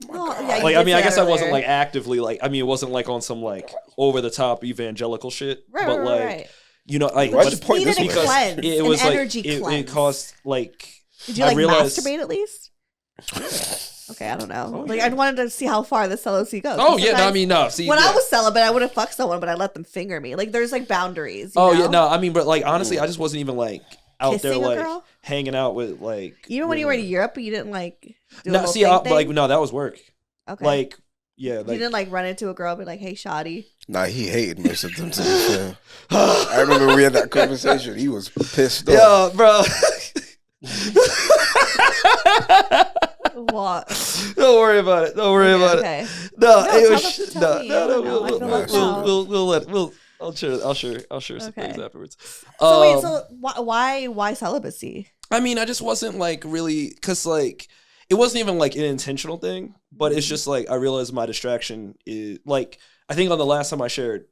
Oh, yeah, you
Like
did
I mean,
say
I guess
that
I wasn't
earlier.
like actively like. I mean, it wasn't like on some like over the top evangelical shit.
Right,
but
right,
like
right.
you know, like
Why'd
but
you point
needed
this
a
way?
cleanse,
it
an
was like
energy
it
cleanse.
cost like.
Did you
I
like
realized-
masturbate at least? Okay, I don't know. Like I wanted to see how far the celibacy goes.
Oh
'Cause
yeah, no, I
sometimes
mean no. See,
when
yeah.
I was celibate, I would have fucked someone, but I let them finger me. Like there's like boundaries. You
Oh
know?
yeah, no, I mean, but like honestly, I just wasn't even like out there
Kissing a
like
girl?
hanging out with like.
Even when you were in
women.
Europe, you didn't like do a
No,
little
see,
thing
like
thing?
no, that was work.
Okay.
Like yeah,
you
like
didn't like run into a girl and be like, "Hey, shoddy."
Nah, he hated most of them, to be fair. I remember we had that conversation. He was pissed off.
yeah, bro.
What?
Don't worry about it. Don't worry about
Okay.
it. No,
No,
it
tell
was
them- tell me. I
no.
don't know. I feel left out.
We'll I'll share some
Okay.
things afterwards.
So wait, so why celibacy?
I mean, I just wasn't like really because like it wasn't even like an intentional thing, but it's just like I realized my distraction is like I think on the last time I shared,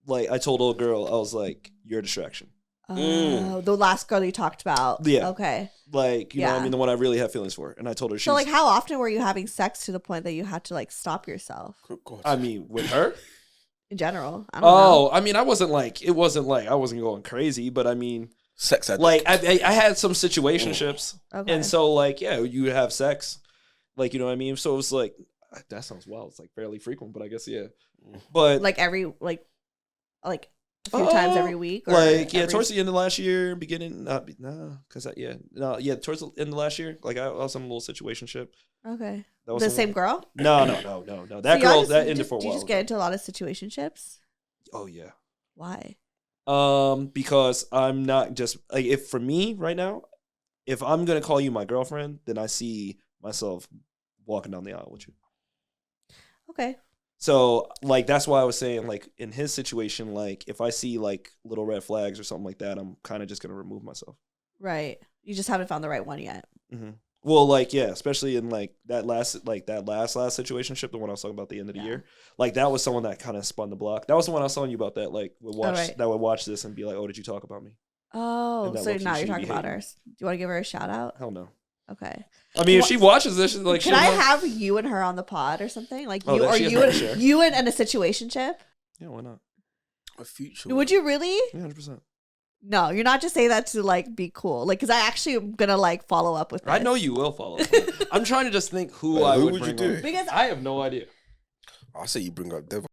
like I told old girl I was like, "You're a distraction."
Oh, the last girl you talked about.
Yeah.
Okay.
Like you know, what I
Yeah.
mean, the one I really have feelings for, and I told her she's.
So like, how often were you having sex to the point that you had to like stop yourself?
Good God.
I mean, with her.
In general, I don't know.
Oh, I mean, I wasn't like I wasn't going crazy, but I mean,
Sex addict.
like I had some situationships,
Okay.
and so like yeah, you would have sex, like you know what I mean. So it was like that sounds wild. It's like fairly frequent, but I guess yeah. But
like every like a few times every week. Or
like yeah,
every-
towards the end of last year, beginning towards the end of last year, like I was in a little situationship.
Okay.
That was
The
some-
same girl.
No.
So
That
y'all
girl
just-
that ended for a
Do you
while.
just get into a lot of situationships?
Oh yeah.
Why?
Because I'm not just like if for me right now, if I'm gonna call you my girlfriend, then I see myself walking down the aisle with you.
Okay.
So like that's why I was saying like in his situation, like if I see like little red flags or something like that, I'm kind of just gonna remove myself.
Right. You just haven't found the right one yet.
Mm-hmm. Well, like yeah, especially in like that last situationship, the one I was talking about at the end of the year, like that was someone that kind of spun the block. That was the one I was telling you about that like would watch
right.
that would watch this and be like, oh, did you talk about me?
Oh,
And that
so
low-key
now
she
you're
be
talking about
hating.
her. Do you want to give her a shout out?
Hell no.
Okay.
I mean, if she watches this, she's like,
Can I have you and her on the pod or something? Like
Oh,
you
that
or
she has
you
nothing to share.
and you and a situationship?
Yeah, why not?
A future.
Would you really?
Yeah, 100%.
No, you're not just saying that to like be cool. Like, because I actually am gonna like follow up with this.
I know you will follow. I'm trying to just think who
Wait,
I
who
would
would you
bring
do?
on.
Because
I have no idea.
I say you bring up devil.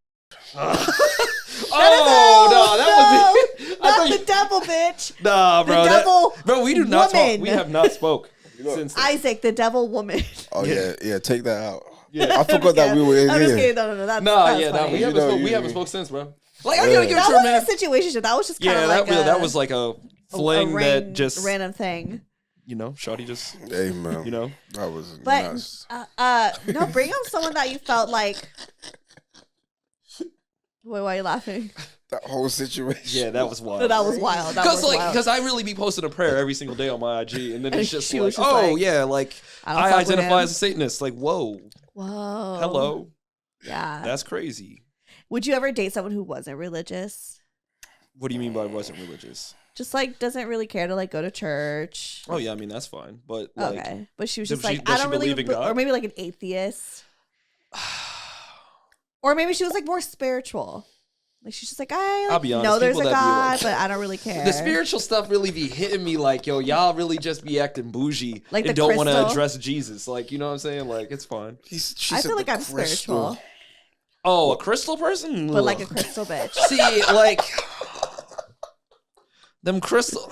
Oh no, that was it. I
not
thought
the
you,
devil, bitch.
nah,
The
bro.
devil
Bro, we do not
woman.
talk. We have not spoke
know-
since. Then.
Isaac, the devil woman.
Oh yeah, take that out.
Yeah.
I forgot that we were in
I'm just
here.
kidding. No. That's,
Nah,
that's
yeah, nah,
funny.
we
You
haven't
know,
spoke. We
you-
haven't spoke since, bro. Like I
Yeah.
gotta give it
That
to her, man.
wasn't a situation. That was just kind
Yeah,
of like
that was like a fling that just
random thing.
you know, shawty just
Hey man,
you know.
that was
But
nuts.
no, bring on someone that you felt like. Wait, why are you laughing?
That whole situation.
Yeah, that was wild.
No, that was wild. That was wild.
Because I really be posting a prayer every single day on my IG, and then
And
it's just
she
like,
was just
oh
like,
yeah, like
I don't
I
fuck with
identify
him.
as a Satanist. Like, whoa,
Whoa.
hello,
Yeah.
that's crazy.
Would you ever date someone who wasn't religious?
What do you mean by wasn't religious?
Just like doesn't really care to like go to church.
Oh yeah, I mean that's fine, but like,
Okay, but she was
Does
just
she-
like,
does
I
she
don't really,
believe in God?
or maybe like an atheist, or maybe she was like more spiritual. Like she's just like, I
I'll be honest,
know there's a
people that be
God,
like-
but I don't really care.
the spiritual stuff really be hitting me like, yo, y'all really just be acting bougie
Like
and
the
don't want to
crystal?
address Jesus. Like, you know what I'm saying? Like, it's fine.
She
I
said
feel like
the
I'm
crystal.
spiritual,
Oh, a crystal person?
but like a
Ugh.
crystal bitch.
See, like them crystal.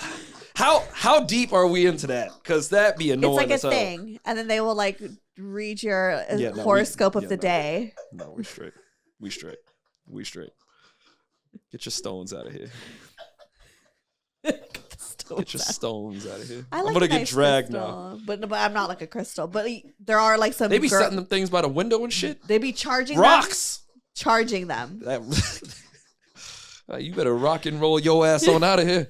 How deep are we into that? Because that be
It's
annoying
like a
as hell.
thing, and then they will like read your
Yeah, no,
horoscope
we-
of
yeah,
the
no.
day.
No, we straight. We straight. We straight. Get your stones out of here. Get your stones out of here.
I like
I'm gonna
a
get
nice
dragged
crystal, but I'm not like a crystal. But there are like some.
They be setting them things by the window and shit.
They be charging
Rocks.
Charging them.
You better rock and roll your ass on out of here.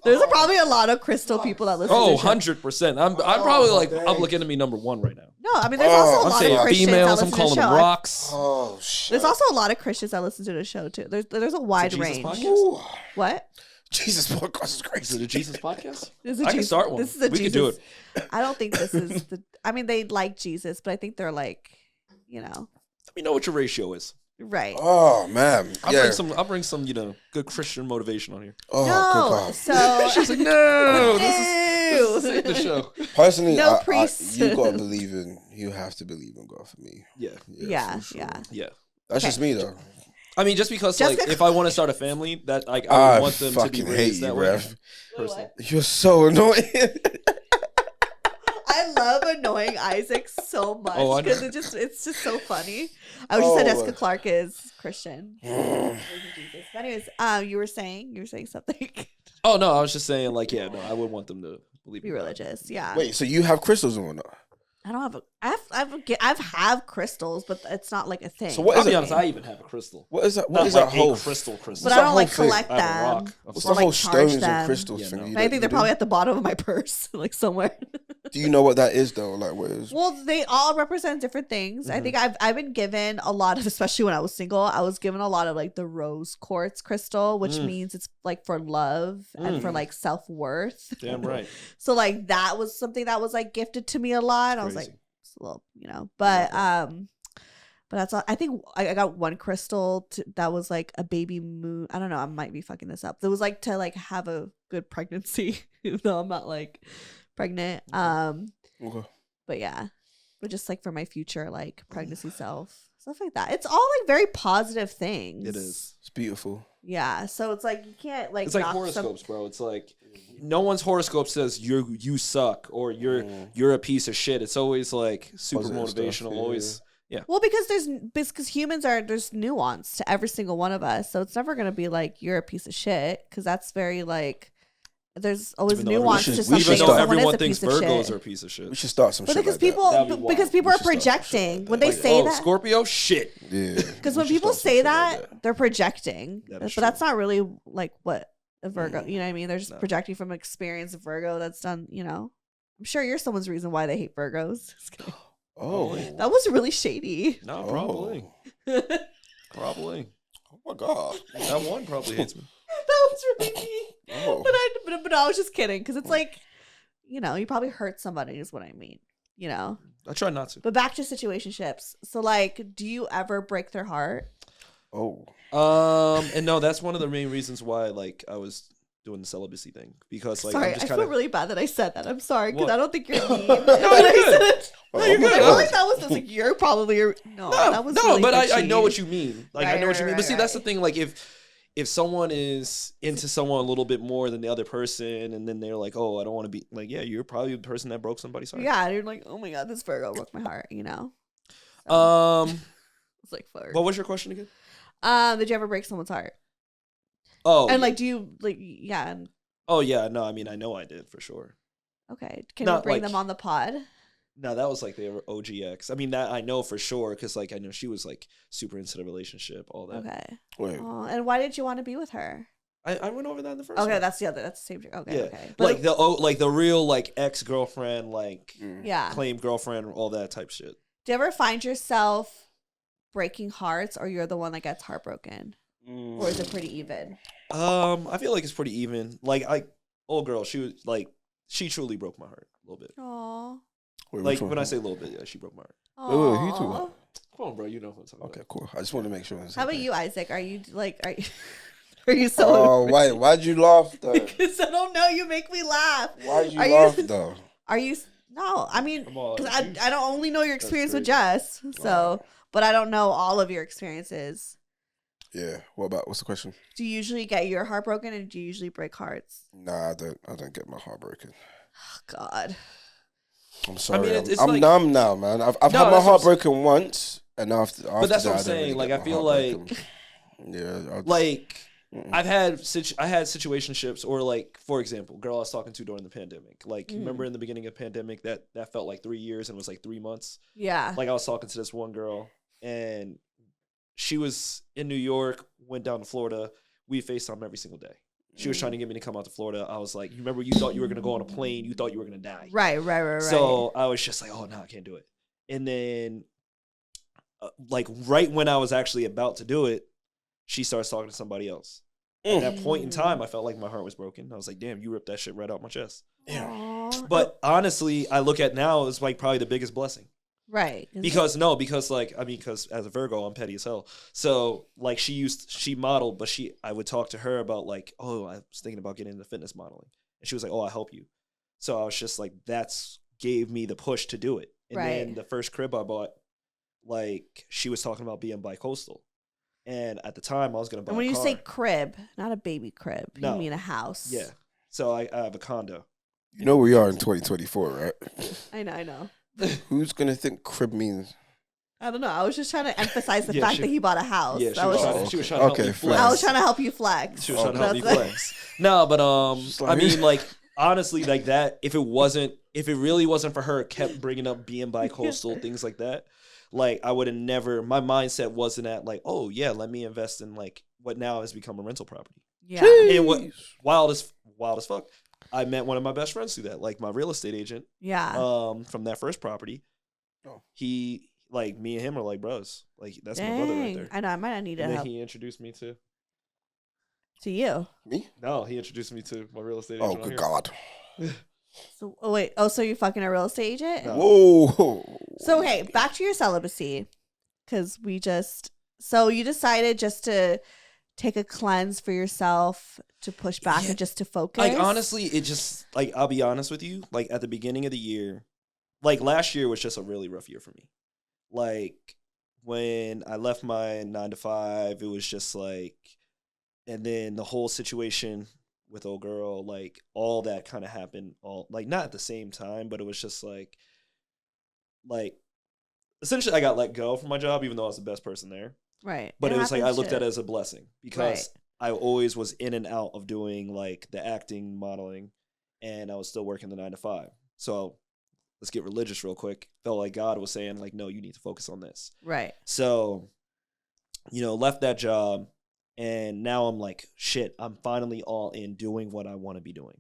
There's probably a lot of crystal people that listen.
Oh,
to this show.
100%. I'm probably like public enemy number 1 right now.
No, I mean there's also a
I'm
lot
saying
of Christians that
females.
listen
I'm
to
calling
the
them
show.
rocks.
Oh shit.
There's also a lot of Christians that listen to the show too. There's a wide
Jesus
range.
podcast?
Ooh.
What?
Jesus podcast is
Is
crazy.
it a Jesus podcast?
This is a
I can
Jesus-
start one.
This is a
We
Jesus.
can do it.
I don't think this is the. I mean, they like Jesus, but I think they're like, you know,
Let me know what your ratio is.
right.
Oh man.
I'll bring some, good Christian motivation on here.
Oh,
No,
good God.
so
She's like, no,
Ew.
this is the show.
Personally,
No
I,
priests.
you gotta believe in. You have to believe in God for me.
Yeah,
yeah,
for sure.
yeah.
yeah.
That's just me though.
I mean, just because
Just
like
bec-
if I want to start a family, that like
I
I would want them to be
fucking hate
raised
you,
that way.
bruv.
Personally.
You're so annoying.
I love annoying Isaac so much
Oh, I know.
because it's just so funny. I was just said
Oh.
Jessica Clark is Christian. But anyways, you were saying something.
Oh no, I was just saying like I would want them to believe
Be
in God.
religious, yeah.
Wait, so you have crystals and whatnot?
I don't have. I've have crystals, but it's not like a thing.
So what
I'll
is
be
it?
honest, I even have a crystal.
What is that?
Not
What is
like
that whole?
crystal?
But
What's
I
that
don't
whole
like
thing?
collect
I have a
them.
rock.
What's
Or,
the
like,
whole
charge
stones
them.
and crystals
Yeah,
thing?
no.
You
But I
don't-
think
you
they're
do?
probably at the bottom of my purse, like somewhere.
Do you know what that is though? Like what is?
Well, they all represent different things. I think I've been given a lot of, especially when I was single, I was given a lot of like the rose quartz crystal, which means it's like for love and for like self-worth.
Damn right.
So like that was something that was like gifted to me a lot. I was like,
Crazy.
it's a little, but that's all. I think I got one crystal that was like a baby moon. I don't know. I might be fucking this up. It was like to like have a good pregnancy, even though I'm not like pregnant.
Okay.
But yeah, but just like for my future, like pregnancy self, stuff like that. It's all like very positive things.
It is.
It's beautiful.
Yeah. So it's like you can't like.
It's like
knock
horoscopes, bro. It's like no one's horoscope says you suck or you're a piece of shit. It's always like super
Positive
motivational.
stuff, yeah.
Always.
Well, because humans there's nuance to every single one of us, so it's never gonna be like you're a piece of shit because that's very like there's always
Even though
nuance to
we should
something.
start-
and
Even though
someone
everyone
is a
thinks
piece of
Virgos
shit.
are a piece of shit.
We should start some
But
shit
because
like that.
people
That'd be wild.
because people
We
are
should start some shit
projecting
like
when
that.
they
Like,
say
oh,
that.
Scorpio, shit.
Yeah.
Because
We
when
should
people
start some
say
shit like
that, they're projecting.
That
But
is
that's
true.
not really like what a Virgo. You know what I mean? They're just
No.
projecting from experience of Virgo that's done. You know, I'm sure you're someone's reason why they hate Virgos. Just kidding.
Oh.
That was really shady.
No,
Oh.
probably. Probably.
Oh my God.
That one probably hates me.
That was really mean.
Oh.
But I was just kidding because it's like, you probably hurt somebody is what I mean.
I try not to.
But back to situationships. So like, do you ever break their heart?
Oh.
And no, that's one of the main reasons why like I was doing the celibacy thing because like
Sorry,
I'm
I
just
feel
kind of
really bad that I said that. I'm sorry because
What?
I don't think you're mean.
No,
When
you're
I
good.
said it,
No,
you're
I
good.
feel like that was just like you're probably that was
no,
really
but I
bitchy.
know what you mean. Like I
Right,
know what you mean.
right,
But see, that's the
right.
thing. Like if someone is into someone a little bit more than the other person, and then they're like, oh, I don't want to be like, yeah, you're probably the person that broke somebody's heart.
Yeah, you're like, oh my god, this Virgo broke my heart. It's like fuck.
What was your question again?
Did you ever break someone's heart?
Oh,
And like, do you like? Yeah. And,
oh yeah, no, I mean, I know I did for sure.
okay. Can
Not
you bring
like-
them on the pod?
No, that was like they were OGX. I mean, that I know for sure because like I know she was like super into the relationship, all that.
Okay.
Wait.
Oh, and why did you want to be with her?
I went over that in the first.
Okay,
one.
that's the same. Okay,
Yeah.
okay.
Like the real like ex girlfriend, like
yeah.
claimed girlfriend, all that type shit.
Do you ever find yourself breaking hearts, or you're the one that gets heartbroken, or is it pretty even?
I feel like it's pretty even. Like old girl, she truly broke my heart a little bit.
Aww.
Wait,
Like
which one?
when I say a little bit, yeah, she broke my heart.
wait, who you talking about?
Come on, bro, you know what I'm talking
Okay, cool. I just want to make sure.
How about you, Isaac? Are you like are you so?
Oh, why'd you laugh though?
Because I don't know. You make me laugh.
Why'd you
Are
laugh
you-
though?
Are you? No, I mean,
Come on,
because I don't only know your experience with
crazy.
Jess, so but I don't know all of your experiences.
Yeah. What's the question?
Do you usually get your heart broken, and do you usually break hearts?
Nah, I don't get my heart broken.
Oh, God.
I'm sorry.
it's
I'm
like-
numb now, man. I've
No,
had my
that's
heart
what I'm
broken once, and after
But that's
that,
what I'm
I don't
saying.
really
Like
get
I
my
feel
heart
like
broken. Yeah.
like I had situationships, or like, for example, girl I was talking to during the pandemic. Like, remember in the beginning of the pandemic that felt like 3 years and it was like 3 months.
Yeah.
Like, I was talking to this one girl and she was in New York, went down to Florida. We FaceTime every single day. She was trying to get me to come out to Florida. I was like, you remember you thought you were going to go on a plane. You thought you were going to die.
Right.
So I was just like, oh, no, I can't do it. And then, like, right when I was actually about to do it, she starts talking to somebody else. At that point in time, I felt like my heart was broken. I was like, damn, you ripped that shit right out my chest.
Aww.
But honestly, I look at now as like probably the biggest blessing.
Right.
Because as a Virgo, I'm petty as hell. So like she modeled, but I would talk to her about like, oh, I was thinking about getting into fitness modeling. And she was like, oh, I'll help you. So I was just like, that's gave me the push to do it. And then the first crib I bought, like, she was talking about being bi-coastal. And at the time, I was going to buy a car.
And when you say crib, not a baby crib,
No.
you mean a house.
Yeah. So I have a condo.
You know we are in 2024, right?
I know.
Who's gonna think crib means?
I don't know. I was just trying to emphasize the fact that he bought a house.
Yeah, she was trying to help me flex.
I was trying to help you flex.
She was trying to help me flex. No, but I mean, like, honestly, like that, if it really wasn't for her, kept bringing up being bi-coastal, things like that, like, I would have never, my mindset wasn't at like, oh yeah, let me invest in like what now has become a rental property.
Yeah.
And what wild as fuck, I met one of my best friends through that, like my real estate agent.
Yeah.
From that first property.
Oh.
He, like, me and him are like bros. Like, that's my brother right there.
I know. I might not need to
And then
help.
he introduced me to
You.
Me?
No, he introduced me to my real estate
Oh,
agent.
good God.
So wait. Oh, so you're fucking a real estate agent?
No.
Whoa.
So okay, back to your celibacy, because so you decided just to take a cleanse for yourself, to push back and just to focus.
Like, honestly, it just, like, I'll be honest with you. Like, at the beginning of the year, like, last year was just a really rough year for me. Like, when I left my 9 to 5, it was just like, and then the whole situation with old girl, like, all that kind of happened all, like, not at the same time, but it was just like, essentially I got let go from my job, even though I was the best person there.
Right.
But it was like, I looked at it as a blessing because I always was in and out of doing like the acting, modeling, and I was still working the 9 to 5. So let's get religious real quick. Felt like God was saying like, no, you need to focus on this.
Right.
So, left that job, and now I'm like, shit, I'm finally all in doing what I want to be doing.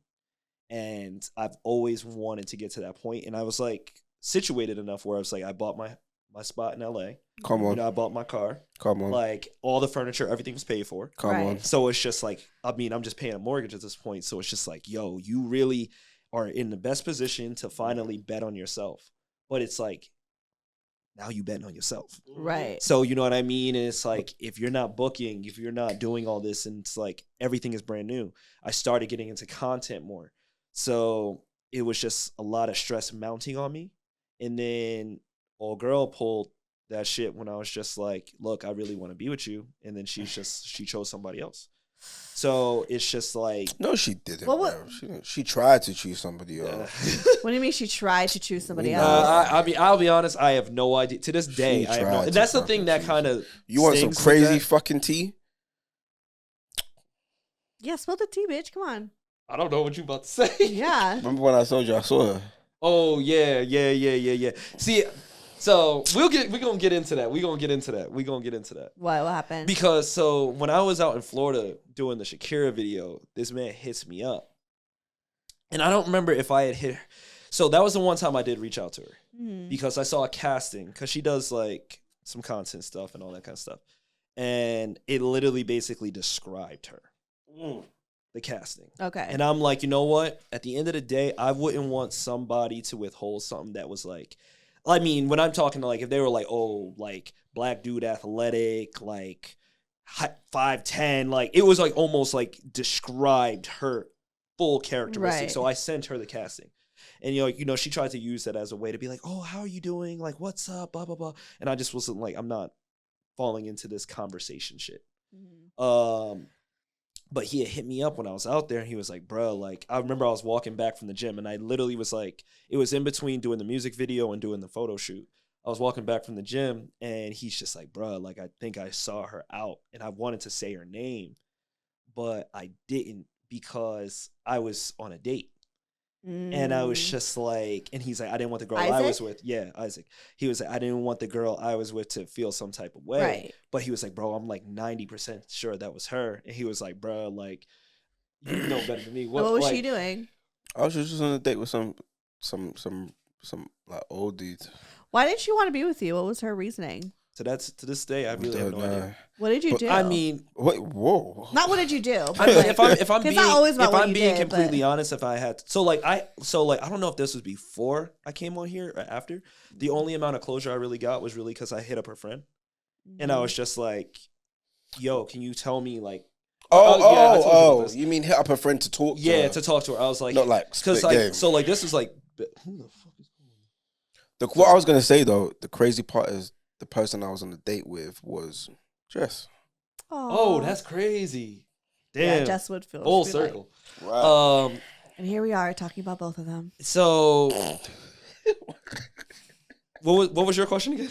And I've always wanted to get to that point. And I was like situated enough where I was like, I bought my spot in LA.
Come on.
I bought my car.
Come on.
Like, all the furniture, everything was paid for.
Come on.
So it's just like, I mean, I'm just paying a mortgage at this point. So it's just like, yo, you really are in the best position to finally bet on yourself. But it's like, now you betting on yourself.
Right.
So, you know what I mean? And it's like, if you're not booking, if you're not doing all this, and it's like, everything is brand new. I started getting into content more. So it was just a lot of stress mounting on me. And then old girl pulled that shit when I was just like, look, I really want to be with you. And then she chose somebody else. So it's just like,
No, she didn't.
Well,
Bro. She tried to choose somebody else.
What do you mean she tried to choose somebody else?
I mean, I'll be honest, I have no idea. To this day, I have no. And that's the thing that kind of.
You want some crazy fucking tea?
Yeah, spill the tea, bitch. Come on.
I don't know what you about to say.
Yeah.
Remember when I told you I saw her?
Oh yeah. See, so we're gonna get into that. We're gonna get into that.
What happened?
Because so when I was out in Florida doing the Shakira video, this man hits me up, and I don't remember if I had hit her. So that was the one time I did reach out to her because I saw a casting, because she does like some content stuff and all that kind of stuff, and it literally basically described her. The casting. Okay. And I'm like, you know what? At the end of the day, I wouldn't want somebody to withhold something that was like, I mean, when I'm talking to like, if they were like, oh, like black dude, athletic, like 5'10", like it was like almost like described her full characteristic.
Right.
So I sent her the casting. And, you know, she tried to use that as a way to be like, oh, how are you doing? Like, what's up? Blah, blah, blah. And I just wasn't like, I'm not falling into this conversation shit. But he had hit me up when I was out there, and he was like, bro, like, I remember I was walking back from the gym, and I literally was like, it was in between doing the music video and doing the photo shoot. I was walking back from the gym, and he's just like, bro, like, I think I saw her out, and I wanted to say her name, but I didn't because I was on a date. And I was just like, and he's like, I didn't want the girl I was with. Yeah, Isaac. He was like, I didn't want the girl I was with to feel some type of way.
Right.
But he was like, bro, I'm like 90% sure that was her. And he was like, bro, like, you know better than me.
What was
like,
she doing?
I was just on a date with some like old dudes.
Why didn't she want to be with you? What was her reasoning?
So that's to this day, I really have no idea.
What did you do?
I mean,
wait, whoa.
Not what did you do?
I mean, if I'm being,
always about
if
what
I'm
you
being
did,
completely honest, if I had I don't know if this was before I came on here or after. The only amount of closure I really got was really because I hit up her friend, and I was just like, "Yo, can you tell me like?"
You mean hit up a friend to talk?
Yeah,
to her?
to talk to her. I was like,
not like
because
like
like so like this is like who the fuck is going on?
what I was gonna say though. The crazy part is the person I was on a date with was Jess.
Oh, that's crazy. Damn,
Yeah, Jess would feel
full
she'd be like-
circle.
Right.
and here we are talking about both of them.
So, what was your question again?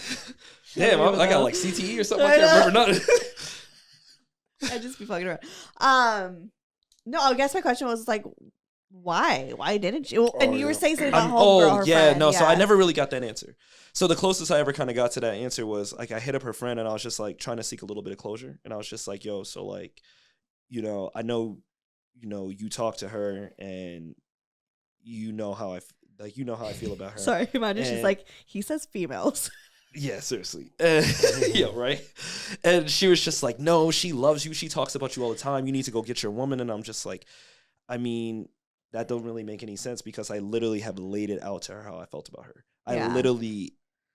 Damn, I got like CTE or something. I can't remember nothing.
I just be fucking around. No, I guess my question was like, why? Why didn't you? Well, and you were saying something about homegirl, her friend.
So I never really got that answer. So the closest I ever kind of got to that answer was like I hit up her friend and I was just like trying to seek a little bit of closure, and I was just like, yo, so like, you know, I know, you know, you talk to her and you know how I feel about her.
Sorry, imagine she's like, he says females.
Yeah, seriously. Yeah, right. And she was just like, no, she loves you. She talks about you all the time. You need to go get your woman. And I'm just like, I mean, that don't really make any sense because I literally have laid it out to her how I felt about her. I literally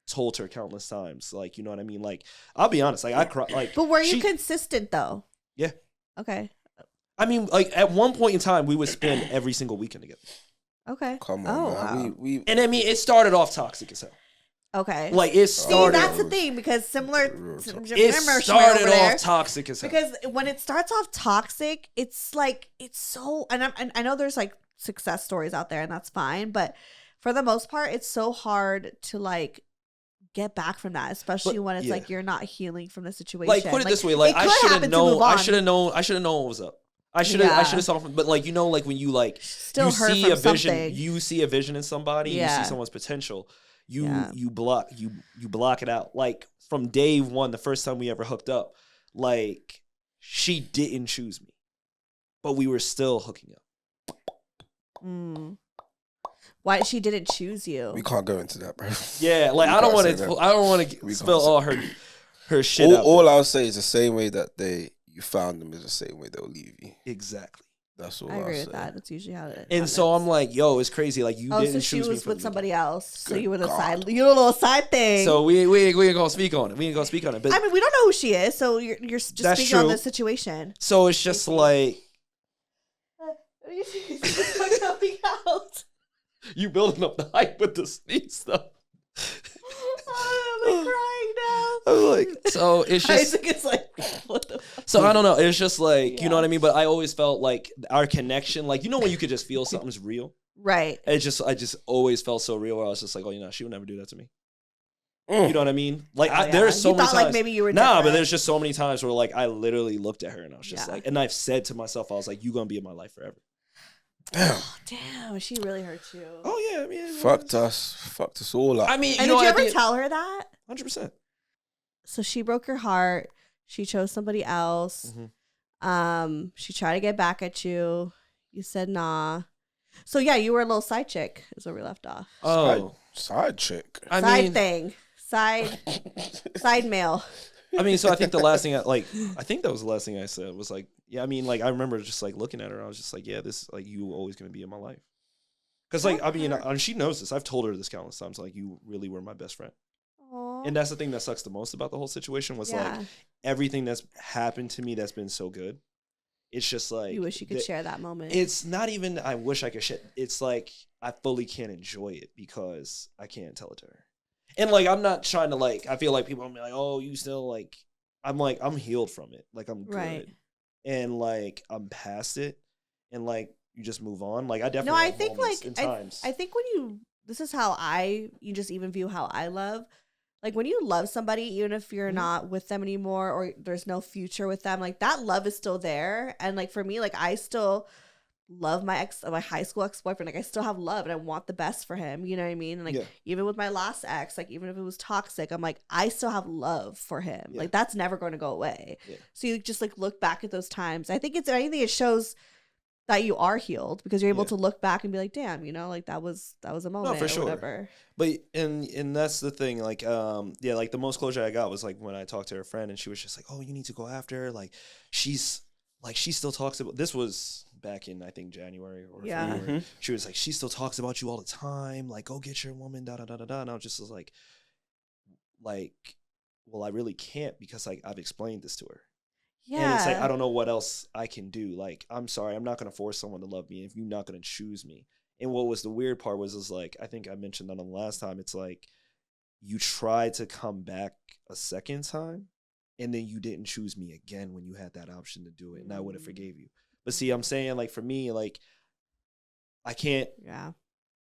told her countless times, like, you know what I mean? Like, I'll be honest, like I cry, like.
But were you consistent though?
Yeah.
Okay.
I mean, like at one point in time, we would spend every single weekend together.
Okay.
Come on, man.
Wow.
We
And I mean, it started off toxic as hell.
Okay.
Like it started.
See, that's the thing because similar.
It started off toxic as hell.
Because when it starts off toxic, it's like it's so. And I know there's like success stories out there, and that's fine. But for the most part, it's so hard to like get back from that, especially when it's like you're not healing from the situation.
Like put it this way, like I should have known. I should have known what was up. I should have saw from, but like, you know, like when you like
still
you see a vision,
something.
you see a vision in somebody, you see someone's potential, you block it out. Like from day one, the first time we ever hooked up, like she didn't choose me, but we were still hooking up.
Why she didn't choose you?
We can't go into that, bro.
Yeah, like I don't want to spill all her shit out.
All I'll say is the same way that you found them is the same way they'll leave you.
Exactly.
That's all
I agree
say.
with that. That's usually how it is.
And so I'm like, yo, it's crazy. Like you didn't
so she
choose me
was with somebody else. So
Good
you were the
God.
side. You were a little side thing.
So we ain't gonna speak on it. We ain't gonna speak on it. But
I mean, we don't know who she is. So you're just
That's
speaking on
true.
the situation.
so it's just like
coming out.
you building up the hype with the sneeze stuff.
I'm like crying now.
I'm like, so it's just.
Isaac is like, what the fuck?
So I don't know. It's just like, you know what I mean? But I always felt like our connection, like, you know when you could just feel something's real?
Right.
I just always felt so real where I was just like, oh, you know, she would never do that to me. You know what I mean? Like, there's so
you
many
thought
times.
like maybe you were
Nah, but
different.
there's just so many times where like I literally looked at her and I was just
Yeah.
like, and I've said to myself, I was like, you gonna be in my life forever.
Damn.
Damn, she really hurt you.
Oh yeah, I mean,
Fucked us all up.
I mean,
And
you know,
did you
I
ever
think-
tell her that?
100%.
So she broke your heart. She chose somebody else. She tried to get back at you. You said nah. So yeah, you were a little side chick is where we left off.
Oh,
Side chick.
I
Side
mean,
thing. Side male.
I mean, so I think the last thing I think that was the last thing I said was like, yeah, I mean, like I remember just like looking at her, I was just like, yeah, this like you always gonna be in my life. Cause like I mean, and she knows this. I've told her this countless times. Like you really were my best friend,
Aw.
and that's the thing that sucks the most about the whole situation was
Yeah.
like everything that's happened to me that's been so good. It's just like
You wish you could share that moment.
It's not even I wish I could share. It's like I fully can't enjoy it because I can't tell it to her. And like I'm not trying to like I feel like people are gonna be like, oh, you still like I'm healed from it. Like I'm good.
Right.
And like I'm past it. And like you just move on. Like I definitely
No, I
have
think
moments
like
and times.
I think when you this is how you just even view how I love. like when you love somebody, even if you're
Mhm.
not with them anymore or there's no future with them, like that love is still there. And like for me, like I still love my high school ex-boyfriend. Like I still have love and I want the best for him. You know what I mean? And like
Yeah.
even with my last ex, like even if it was toxic, I'm like, I still have love for him.
Yeah.
Like that's never going to go away.
Yeah.
So you just like look back at those times. I think it shows that you are healed because you're able
Yeah.
to look back and be like, damn, you know, like that was a moment
for
or
sure.
whatever.
But and that's the thing, like yeah, like the most closure I got was like when I talked to her friend and she was just like, oh, you need to go after her, like she still talks about, this was back in I think January or
Yeah.
February. She was like, she still talks about you all the time, like go get your woman, da da da da da. And I was just like, well, I really can't because like I've explained this to her.
Yeah.
And it's like, I don't know what else I can do. Like, I'm sorry, I'm not going to force someone to love me if you're not going to choose me. And what was the weird part was like, I think I mentioned that on the last time, it's like, you tried to come back a second time, and then you didn't choose me again when you had that option to do it, and I would have forgave you. But see, I'm saying, like, for me, like, I can't,
Yeah.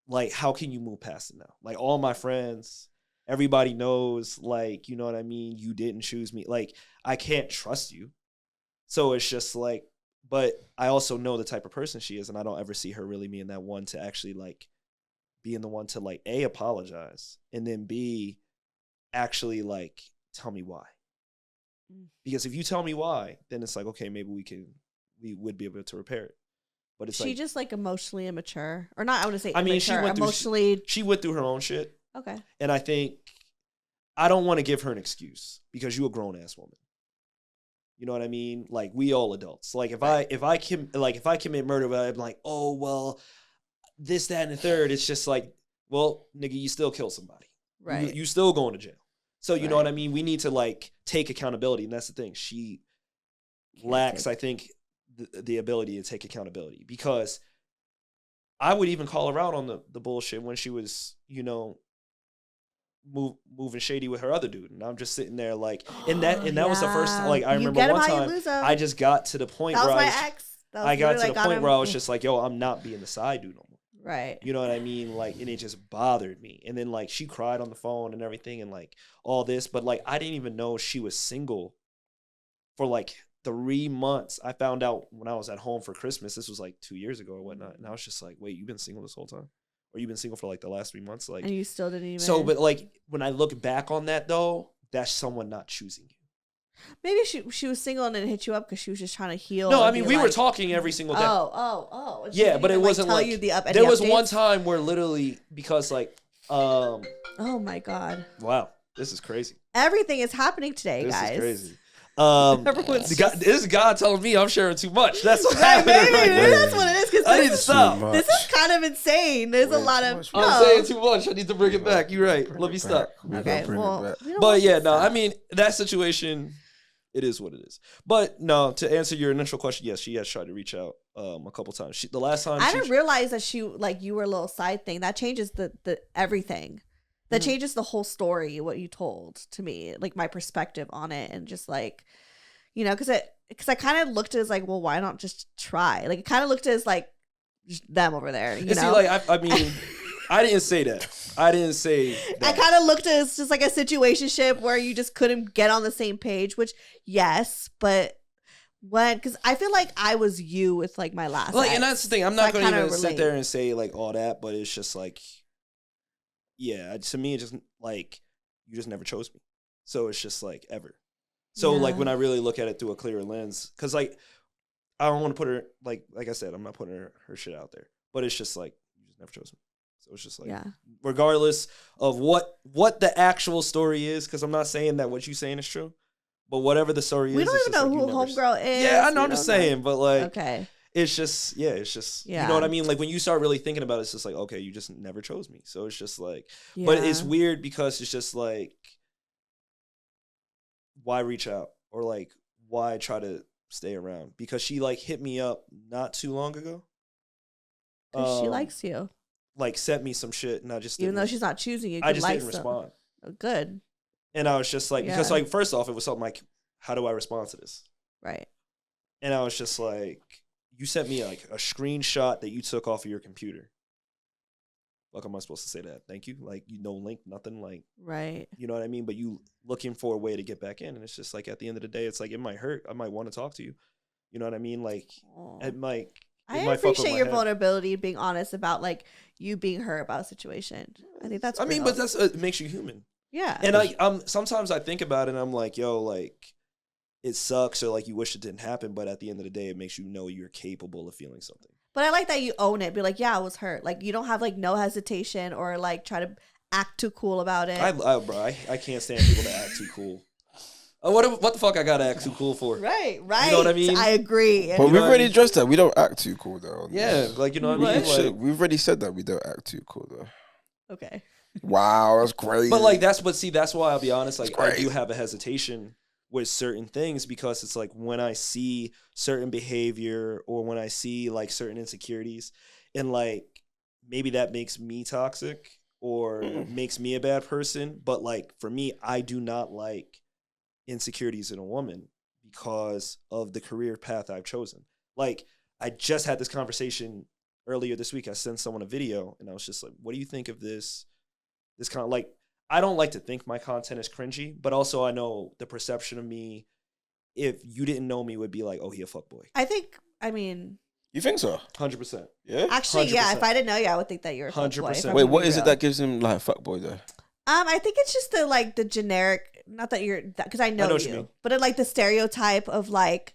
like, how can you move past it now? Like, all my friends, everybody knows, like, you know what I mean? You didn't choose me. Like, I can't trust you. So it's just like, but I also know the type of person she is, and I don't ever see her really being that one to actually like being the one to like A, apologize, and then B, actually like tell me why. Because if you tell me why, then it's like, okay, maybe we would be able to repair it. But it's
she
like,
just like emotionally immature, or not? I want to say
I mean,
immature, emotionally.
she went through her own shit,
Okay.
and I think I don't want to give her an excuse because you're a grown ass woman. You know what I mean? Like, we all adults. Like, if I commit murder, but I'm like, oh well, this, that, and the third. It's just like, well, nigga, you still killed somebody.
Right.
You still going to jail. So you know
Right.
what I mean? We need to like take accountability, and that's the thing. She lacks, I think, the ability to take accountability, because I would even call her out on the bullshit when she was, you know, moving shady with her other dude, and I'm just sitting there like, and that was the first, like, I
You
remember
get 'em
one
how you
time
lose 'em.
I just got to the point
That was
where
my ex. That was
I got to
literally
the point
him.
where I was just like, yo, I'm not being the side dude no more.
Right.
You know what I mean? Like, and it just bothered me. And then like she cried on the phone and everything and like all this, but like I didn't even know she was single for like 3 months. I found out when I was at home for Christmas. This was like 2 years ago or whatnot. And I was just like, wait, you've been single this whole time? Or you've been single for like the last 3 months? Like,
And you still didn't even.
so, but like when I look back on that though, that's someone not choosing you.
Maybe she was single and then hit you up because she was just trying to heal.
No, I
and
mean,
be
we were
like,
talking every single day.
Oh. And she
Yeah,
didn't
but it
even,
wasn't
tell
like,
you any
there was one
updates?
time where literally, because like,
Oh my god.
wow, this is crazy.
Everything is happening today,
This
guys.
is crazy.
Everyone's
This is God telling me I'm sharing too much. That's what
Maybe,
happened right
maybe
now.
that's what it is. Because
I need to stop.
This is kind of insane. There's a
Way
lot
too
of.
much.
No.
I'm saying too much. I need to bring it back. You're right.
Bring
Let
it
me
back.
stop.
We gotta
Okay,
bring it
well,
back.
we don't
But
want
yeah,
to
no, I
stop.
mean, that situation, it is what it is. But no, to answer your initial question, yes, she has tried to reach out a couple times. The last time
I didn't realize that you were a little side thing. That changes the everything. That
Mm-hmm.
changes the whole story. What you told to me, like my perspective on it, and just like, you know, because I kind of looked at it as like, well, why not just try? Like it kind of looked at it as like just them over there. You
and
know,
see, like, I mean, I didn't say that. I didn't say
I
that.
kind of looked at it as just like a situationship where you just couldn't get on the same page. Which yes, but because I feel like I was you with like my last
Like,
ex.
and that's the thing. I'm
So
not
I
going to
kinda
even sit
relate.
there and say like all that, but it's just like, yeah, to me, it just like, you just never chose me. So it's just like, ever. So like
Yeah.
when I really look at it through a clearer lens, because like, I don't want to put her, like I said, I'm not putting her shit out there, but it's just like, you just never chose me. So it's just like,
Yeah.
regardless of what the actual story is, because I'm not saying that what you're saying is true, but whatever the story is,
We don't
it's
even
just
know
like,
who
you never
homegirl is.
Yeah, I know.
We
I'm just
don't know.
saying, but like,
Okay.
it's just, yeah, it's just, you
Yeah.
know what I mean? Like when you start really thinking about it, it's just like, okay, you just never chose me. So it's just like, but it's
Yeah.
weird because it's just like, why reach out or like, why try to stay around? Because she like hit me up not too long ago.
'Cause she likes you.
Like sent me some shit and I just
Even
didn't,
though she's not choosing you.
I
good
just
life
didn't
stuff.
respond.
Oh, good.
And I was just like, because
Yeah.
like, first off, it was something like, how do I respond to this?
Right.
And I was just like, you sent me like a screenshot that you took off of your computer. fuck am I supposed to say to that? Thank you. Like, you no link, nothing. Like,
Right.
you know what I mean? But you looking for a way to get back in, and it's just like at the end of the day, it's like it might hurt. I might want to talk to you. You know what I mean? Like,
Aw.
it might.
I
might fuck with
appreciate
my
your
head.
vulnerability, being honest about like you being hurt about a situation. I think that's.
I mean,
real.
but that's it makes you human.
yeah.
And sometimes I think about it, and I'm like, yo, like, it sucks, or like you wish it didn't happen. But at the end of the day, it makes you know you're capable of feeling something.
But I like that you own it. Be like, yeah, I was hurt. Like you don't have like no hesitation or like try to act too cool about it.
I can't stand people that act too cool. What the fuck I gotta act too cool for?
Right.
You know what I mean?
I agree.
But
You know
we've
what I
already
mean?
addressed that. We don't act too cool though.
Yeah, like, you know what I mean? Like,
We've already said that we don't act too cool though.
Okay.
Wow, that's crazy.
but like that's why I'll be honest. Like, I do
crazy.
have a hesitation with certain things because it's like when I see certain behavior or when I see like certain insecurities, and like maybe that makes me toxic or makes me a bad person. But like for me, I do not like insecurities in a woman because of the career path I've chosen. Like, I just had this conversation earlier this week. I sent someone a video and I was just like, what do you think of this kind of like, I don't like to think my content is cringy, but also I know the perception of me, if you didn't know me, would be like, oh, he a fuckboy.
I mean,
You think so?
100%.
Yeah.
actually, yeah.
100%.
If I didn't know you, I would think that you're a
100%.
fuckboy, if I'm
Wait,
gonna
what
be
is it
real.
that gives him like fuckboy though?
I think it's just the generic, not that you're, because I know,
what you
you,
mean.
but like the stereotype of like,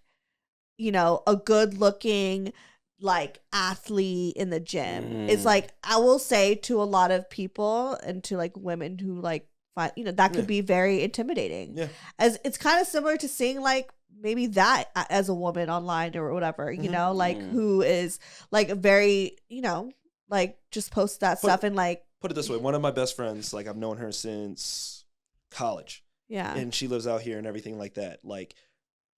you know, a good looking like athlete in the gym is like, I will say to a lot of people and to like women who like find, you know, that could be very intimidating.
Yeah.
As it's kind of similar to seeing like maybe that as a woman online or whatever, you know, like who is like very, you know, like just post that stuff and like,
Put it this way. One of my best friends, like I've known her since college.
yeah.
And she lives out here and everything like that. Like,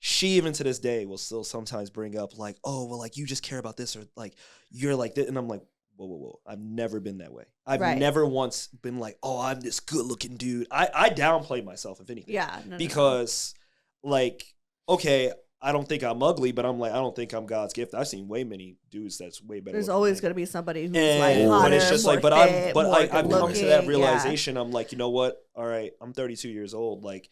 she even to this day will still sometimes bring up like, oh, well, like you just care about this, or like you're like this. And I'm like, whoa. I've never been that way. I've
Right.
never once been like, oh, I'm this good looking dude. I downplay myself, if anything.
Yeah. No.
Because like, okay, I don't think I'm ugly, but I'm like, I don't think I'm God's gift. I've seen way many dudes that's way better.
There's
looking
always
than me.
going to be somebody who's
And
like
but
hotter,
it's just
more
like, but
fit, more
I've come to that
good-looking,
realization. I'm like, you know what? All right, I'm 32 years old. Like,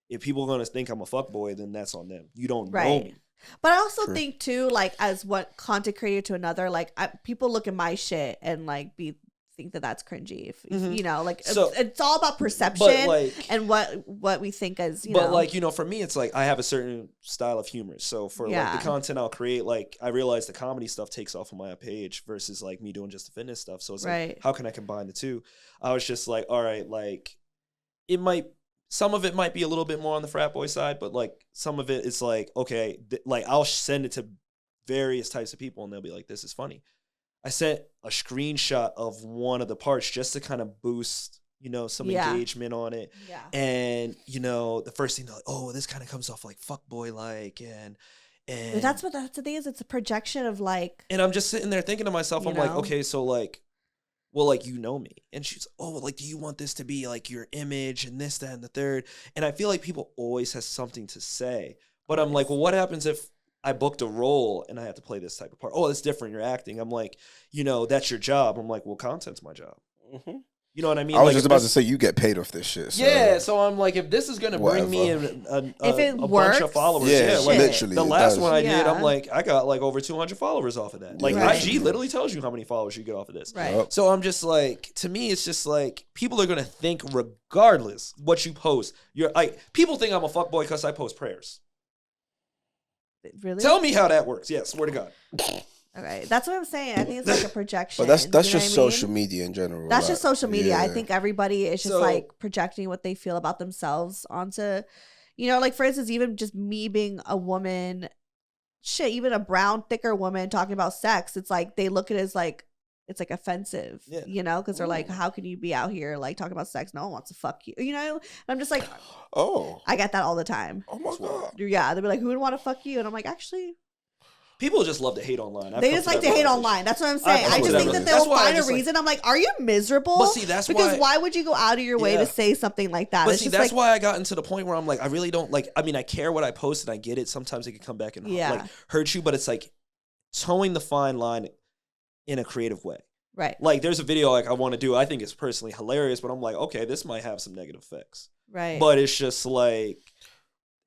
if people are gonna think I'm a fuckboy, then that's on them. You don't know
Right.
me.
But I also
True.
think too, like as one content creator to another, like people look at my shit and like think that that's cringy. If you know, like
So-
it's all about perception
But like,
and what we think as you
but
know.
like, you know, for me, it's like I have a certain style of humor. So for like
Yeah.
the content I'll create, like I realize the comedy stuff takes off on my page versus like me doing just the fitness stuff. So it's
Right.
like, how can I combine the two? I was just like, all right, like some of it might be a little bit more on the frat boy side, but like some of it it's like, okay, like I'll send it to various types of people and they'll be like, this is funny. I sent a screenshot of one of the parts just to kind of boost, you know, some
Yeah.
engagement on it.
yeah.
And, you know, the first thing they're like, oh, this kind of comes off like fuckboy like and
But that's the thing is, it's a projection of like,
and I'm just sitting there thinking to myself,
You
I'm like,
know?
okay, so like, well, like, you know me. And she's, oh, like, do you want this to be like your image and this, that, and the third? And I feel like people always has something to say. But I'm like, well, what happens if I booked a role and I have to play this type of part? Oh, it's different. You're acting. I'm like, you know, that's your job. I'm like, well, content's my job.
Mm-hmm.
You know what I mean?
I was
Like,
just
if
about to
this-
say you get paid off this shit. So.
Yeah, so I'm like, if this is gonna bring me a
If it
bunch
works,
of followers,
Yeah,
like
literally,
the
it
last
does.
one I did,
Yeah.
I'm like, I got like over 200 followers off of that. Like
Right.
IG literally tells you how many followers you get off of this.
right.
Yup.
So I'm just like, to me, it's just like people are gonna think regardless what you post. You're like, people think I'm a fuckboy because I post prayers.
Really?
Tell me how that works. Yes, swear to God.
Okay, that's what I'm saying. I think it's like a projection.
But that's
you know
just
what I mean?
social media in general.
That's
like,
just social media. I
yeah.
think everybody is just
So-
like projecting what they feel about themselves onto, you know, like for instance, even just me being a woman, shit, even a brown, thicker woman talking about sex, it's like they look at it as like, it's like offensive,
Yeah.
you know, because they're like, how can you be out here like talking about sex? No one wants to fuck you, you know? And I'm just like,
Oh.
I get that all the time.
Oh my god.
Yeah, they'll be like, who would want to fuck you? And I'm like, actually,
People just love to hate online. I've
they
come
just
to
like
that
to hate
realization.
online. That's what I'm
I've
saying.
come
I
to
just
that
think that
realization.
they'll
That's why I
find a
just, like-
reason. I'm like, are you miserable?
But see, that's
because
why-
why would you go out of your way
Yeah.
to say something like that?
But
It's
see,
just
that's
like,
why I got into the point where I'm like, I really don't like. I mean, I care what I post, and I get it. Sometimes it can come back and
Yeah.
like hurt you, but it's like towing the fine line in a creative way.
Right.
Like, there's a video like I want to do. I think it's personally hilarious, but I'm like, okay, this might have some negative effects.
Right.
But it's just like,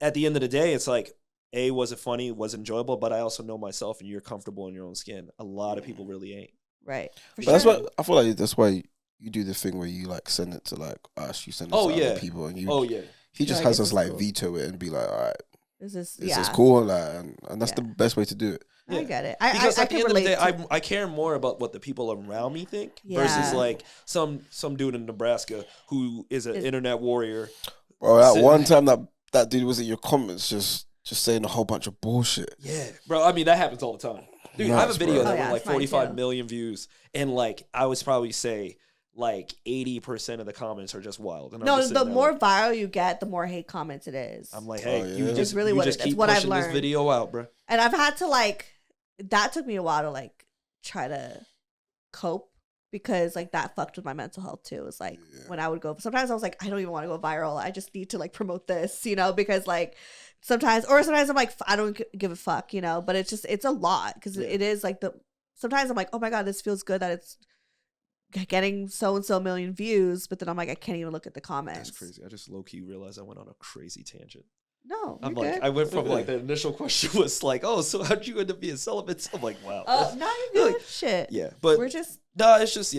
at the end of the day, it's like, A, was it funny? Was it enjoyable? But I also know myself, and you're comfortable in your own skin. A lot of people really ain't.
Right. For
But
sure.
that's what I feel like. That's why you do the thing where you like send it to like us. You send it to other people, and you.
Oh yeah.
He just
Like,
has
this
us
is
like
cool.
veto it and be like, all right,
Is this
this
yeah.
is cool, like, and that's
Yeah.
the best way to do it.
I get it. I
Because at the
can
end of the
relate
day,
to-
I care more about what the people around me think versus
Yeah.
like some dude in Nebraska who is an internet warrior.
Bro, that
Sit-
one time that dude was in your comments just saying a whole bunch of bullshit.
Yeah, bro. I mean, that happens all the time. Dude, I have a
Nuts,
video
bro.
that
Oh, yeah,
went like
it's mine
45
too.
million views, and like I would probably say like 80% of the comments are just wild. And I'm
No,
just
the
sitting there
more
like,
viral you get, the more hate comments it is.
I'm like, hey,
Oh,
you
yeah.
just
It's really
you
what
just
it-
keep
it's what I've
pushing this
learned.
video out, bro.
And I've had to like, that took me a while to like try to cope because like that fucked with my mental health too. It's like when I would go, sometimes I was like, I don't even want to go viral. I just need to like promote this, because like sometimes I'm like, I don't give a fuck, but it's a lot because it is like sometimes I'm like, oh my God, this feels good that it's getting so-and-so million views, but then I'm like, I can't even look at the comments.
That's crazy. I just low-key realized I went on a crazy tangent.
No,
I'm
you're
like,
good.
I went from like the initial question was like, oh, so how'd you end up being celibate? So I'm like, wow.
Oh, no, you're good.
Like,
Shit.
Yeah, but
We're just,
it's just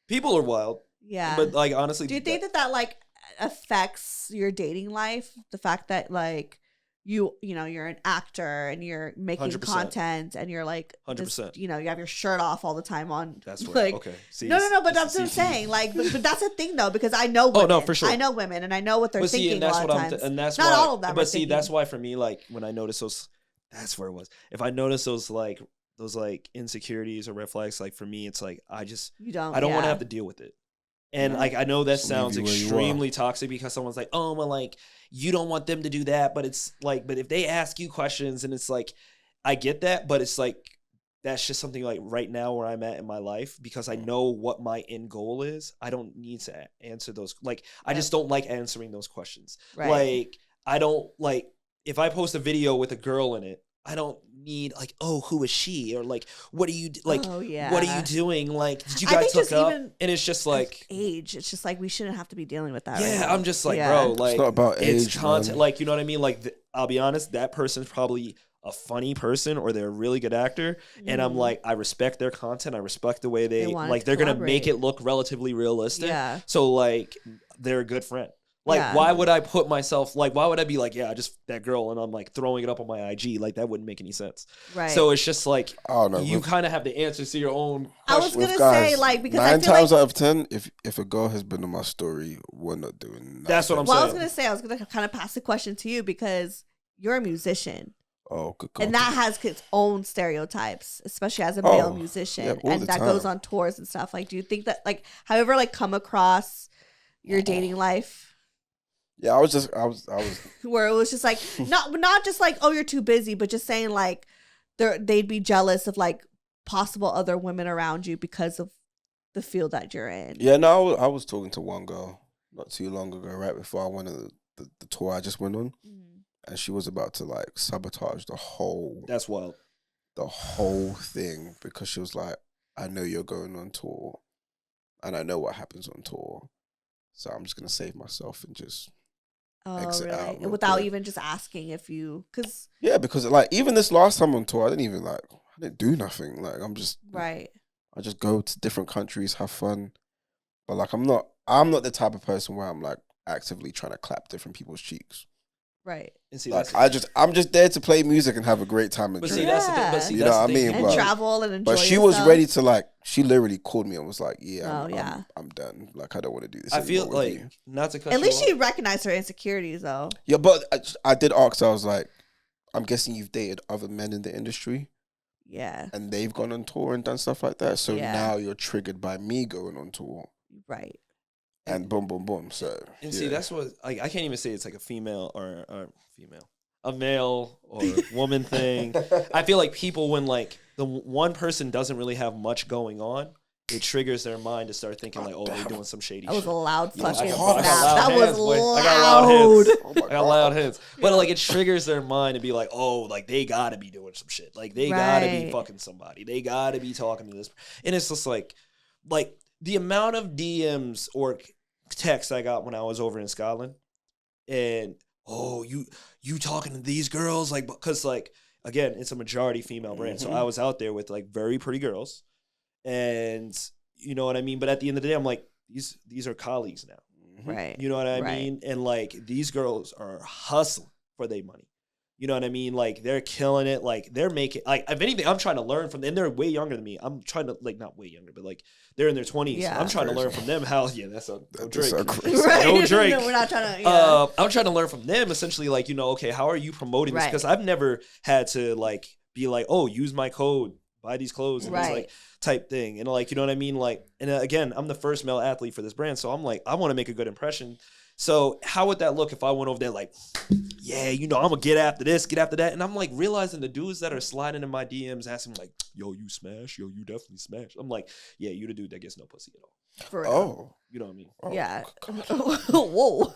people are wild.
yeah.
But like honestly,
Do you think that like affects your dating life? The fact that like you're an actor and you're making
100%.
content and you're like
100%.
you have your shirt off all the time on.
That's right.
like,
Okay. See,
No, but
this
that's
is
what I'm
CC.
saying. Like, but that's a thing though because I know women.
Oh, no, for sure.
I know women and I know what they're
But see,
thinking
and that's
a lot
what
of
I'm,
times.
and that's
Not
why.
all of them.
But
are
see,
thinking.
that's why for me, like when I notice that's where it was. If I notice those insecurities or red flags, like for me, it's like I don't want to have to deal with it. And like I know that
Just
sounds
leave you where you
extremely toxic because someone's like, oh, well, like you don't want them to do that, but it's like, but if they ask you questions and it's like, I get that, but it's like that's just something like right now where I'm at in my life because I know what my end goal is. I don't need to answer those. Like I just don't like answering those questions.
Right.
Like I don't like if I post a video with a girl in it. I don't need like, oh, who is she? Or like, what are you like?
Oh, yeah.
What are you doing? Like, did you
I
guys
think
hook
just
up?
even
And it's just like,
age. It's just like we shouldn't have to be dealing with that.
yeah,
right now.
I'm just like,
Yeah.
bro, like,
not about
it's
age,
content.
man.
Like, you know what I mean? Like, I'll be honest, that person's probably a funny person or they're a really good actor. And I'm like, I respect their content. I respect the way
They
they
want
like,
to
they're going to make
collaborate.
it look relatively realistic.
Yeah.
So, like, they're a good friend. Like,
Yeah.
why would I put myself, like, why would I be like, yeah, just that girl and I'm like throwing it up on my IG? Like, that wouldn't make any sense.
Right.
So it's just like,
I don't know.
you kind of have the answers to your own
I was
questions.
gonna say like because I
9
feel
times
like
out of 10, if a girl has been on my story, we're not doing nothing.
That's what I'm
well, I
saying.
was gonna kind of pass the question to you because you're a musician.
Oh, good.
And that has its own stereotypes, especially as a male
Oh,
musician,
yeah, all
and
the
that goes
time.
on tours and stuff. Like, do you think that, like, have you ever like come across your dating life
Yeah, I was
where it was just like not just like, oh, you're too busy, but just saying like they'd be jealous of like possible other women around you because of the field that you're in.
yeah. No, I was talking to one girl not too long ago, right before I went on the tour I just went on,
Mhm.
and she was about to like sabotage the whole
That's wild.
thing because she was like, I know you're going on tour, and I know what happens on tour, so I'm just gonna save myself and just
Oh,
exit
really?
out real
Without
quick.
even just asking if you, because
yeah, because like even this last time on tour, I didn't do nothing. Like
right,
I just go to different countries, have fun, but like I'm not the type of person where I'm like actively trying to clap different people's cheeks.
right,
And see,
Like
that's
I'm just there to play music and have a great time and
but see,
drink.
that's the thing. But see,
You
that's
know
the
what I
thing.
mean?
and
But-
travel and enjoy.
But she was
yourself.
ready to like. She literally called me and was like, "Yeah,
Oh, yeah.
I'm done. Like I don't want to do this."
I feel
anymore with
like
you."
not to cut
At
you
least
off.
she recognized her insecurities, though.
Yeah, but I did ask. I was like, "I'm guessing you've dated other men in the industry,
Yeah,
and they've gone on tour and done stuff like that. So
Yeah.
now you're triggered by me going on tour,
right.
and boom, boom, boom." So
And see,
yeah.
that's what like I can't even say it's like a female or female, a male or woman thing. I feel like people when like the one person doesn't really have much going on, it triggers their mind to start thinking like, oh, they're doing some shady
That was
shit.
a loud
That was
fucking
hard. I
snap.
got
That
loud
was
hands, boy.
loud.
I got loud hands.
Oh my
I got loud
God.
hands. But like it triggers their mind to be like, oh, like they gotta be doing some shit. Like they gotta be
Right.
fucking somebody. They gotta be talking to this. And it's just like, like the amount of DMs or texts I got when I was over in Scotland, and you talking to these girls, like, because like again, it's a majority female brand, so I was out there with like very pretty girls, and you know what I mean. But at the end of the day, I'm like, these are colleagues now.
Right.
You know what I mean? And like these girls are hustling for their money. You know what I mean? Like they're killing it. Like they're making, like, if anything, I'm trying to learn from them. And they're way younger than me. I'm trying to, like, not way younger, but like they're in their 20s.
Yeah.
I'm trying to learn from them how, that's a no Drake.
so crazy.
Right.
No Drake.
No, we're not trying to.
I'm trying to learn from them essentially, like, okay, how are you promoting this?
Right.
Because I've never had to like be like, oh, use my code, buy these clothes, and it's like type thing. And like, you know what I mean? Like, and again, I'm the first male athlete for this brand. So I'm like, I want to make a good impression. So how would that look if I went over there like, yeah, I'm going to get after this, get after that. And I'm like realizing the dudes that are sliding in my DMs asking like, yo, you smash? Yo, you definitely smash. I'm like, yeah, you the dude that gets no pussy at all.
For real.
Oh.
You know what I mean?
Oh,
Yeah.
God.
Whoa.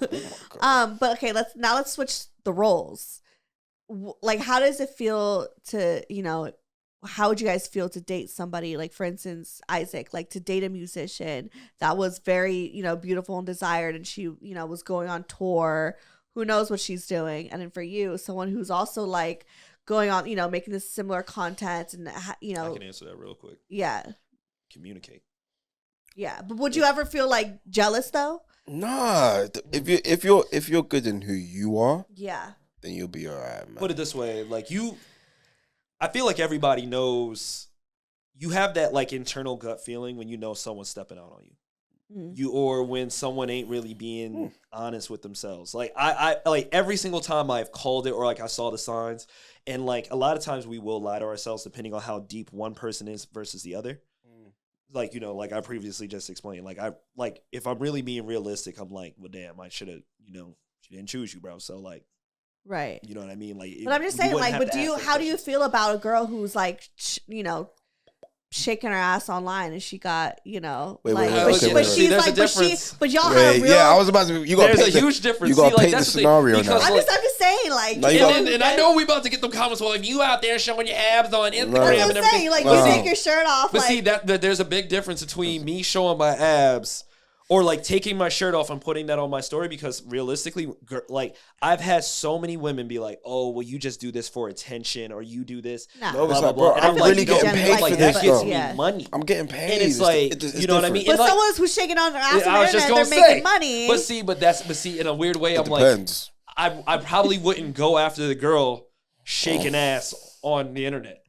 God.
But okay, let's switch the roles. Like, how does it feel to, how would you guys feel to date somebody, like, for instance, Isaac, like to date a musician that was very, beautiful and desired, and she, was going on tour, who knows what she's doing. And then for you, someone who's also like going on, making this similar content and,
I can answer that real quick.
Yeah.
Communicate.
Yeah. But would you ever feel like jealous though?
Nah, if you're good in who you are,
Yeah.
then you'll be all right, man.
Put it this way, like I feel like everybody knows, you have that like internal gut feeling when you know someone's stepping out on you. Or when someone ain't really being honest with themselves. Like I like every single time I've called it, or like I saw the signs, and like a lot of times we will lie to ourselves depending on how deep one person is versus the other. Like, like I previously just explained, like if I'm really being realistic, I'm like, well, damn, I should have, she didn't choose you, bro. So like,
right.
You know what I mean? Like,
but I'm just saying, like, but how do you feel about a girl who's like, shaking her ass online and she got,
wait,
but
okay,
she's
there's
like,
a difference.
but y'all have real.
Yeah, I was about to. You got
there's a huge difference.
You got to
like,
paint the
that's the
scenario
thing,
now.
I'm just saying, like,
No,
and I know we about to get them comments. Well, like you out there showing your abs on Instagram
that's
and
what I'm
everything.
saying. Like, you take your shirt off.
But
like,
see that there's a big difference between me showing my abs or like taking my shirt off and putting that on my story, because realistically, like I've had so many women be like, "Oh, well, you just do this for attention, or you do this."
Nah.
No, it's
blah,
like,
blah,
bro,
blah. And
I'm
I'm
really
like,
getting
no,
paid
like,
for
that
this,
gets
though.
me
Yeah.
money.
I'm getting paid.
And it's like, you know what I mean?
but
And like,
someone who's shaking on their ass
I
on
was
the
just
internet,
gonna
they're
say,
making money.
but see, in a weird way, I'm
Depends.
like, I probably wouldn't go after the girl shaking ass on the internet.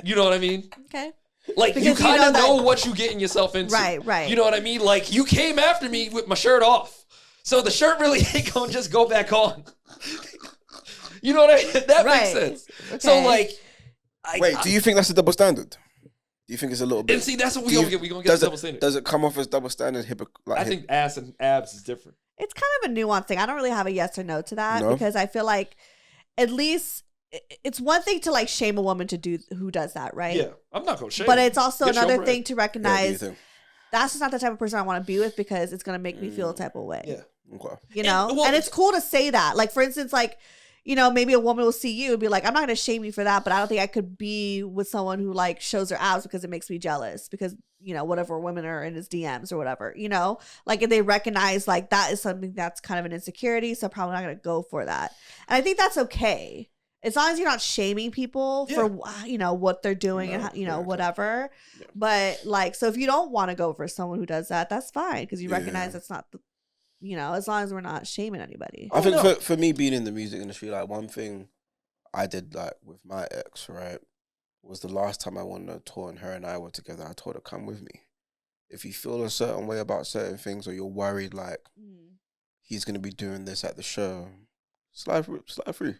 You know what I mean?
Okay.
Like,
Because
you kind of
know
know what you're getting yourself into.
Right.
You know what I mean? Like, you came after me with my shirt off. So the shirt really ain't going to just go back on. You know what I mean? That makes sense.
Okay.
So, like...
Wait, do you think that's a double standard? Do you think it's a little bit...
And see, that's what we're going to get. We're going to get the double standard.
Does it come off as double standard?
I think ass and abs is different.
It's kind of a nuanced thing. I don't really have a yes or no to that because I feel like at least it's one thing to like shame a woman who does that, right?
Yeah, I'm not going to shame.
But it's also
Get your
another
bread.
thing to recognize
Yeah,
that's just not the type of person I want to be with because it's going to make me feel a type of way.
Yeah.
okay.
You know?
And, well,
and it's cool to say that. Like, for instance, like, maybe a woman will see you and be like, I'm not going to shame you for that, but I don't think I could be with someone who like shows their abs because it makes me jealous because, whatever women are in his DMs or whatever, like if they recognize like that is something that's kind of an insecurity. So I'm probably not going to go for that. And I think that's okay. As long as you're not shaming people for, what they're doing and, whatever.
Yeah.
But like, so if you don't want to go for someone who does that, that's fine. Because you recognize that's not the, as long as we're not shaming anybody.
I think for me being in the music industry, like one thing I did like with my ex, right, was the last time I went on a tour and her and I were together, I told her, come with me. If you feel a certain way about certain things or you're worried like he's going to be doing this at the show, slide through.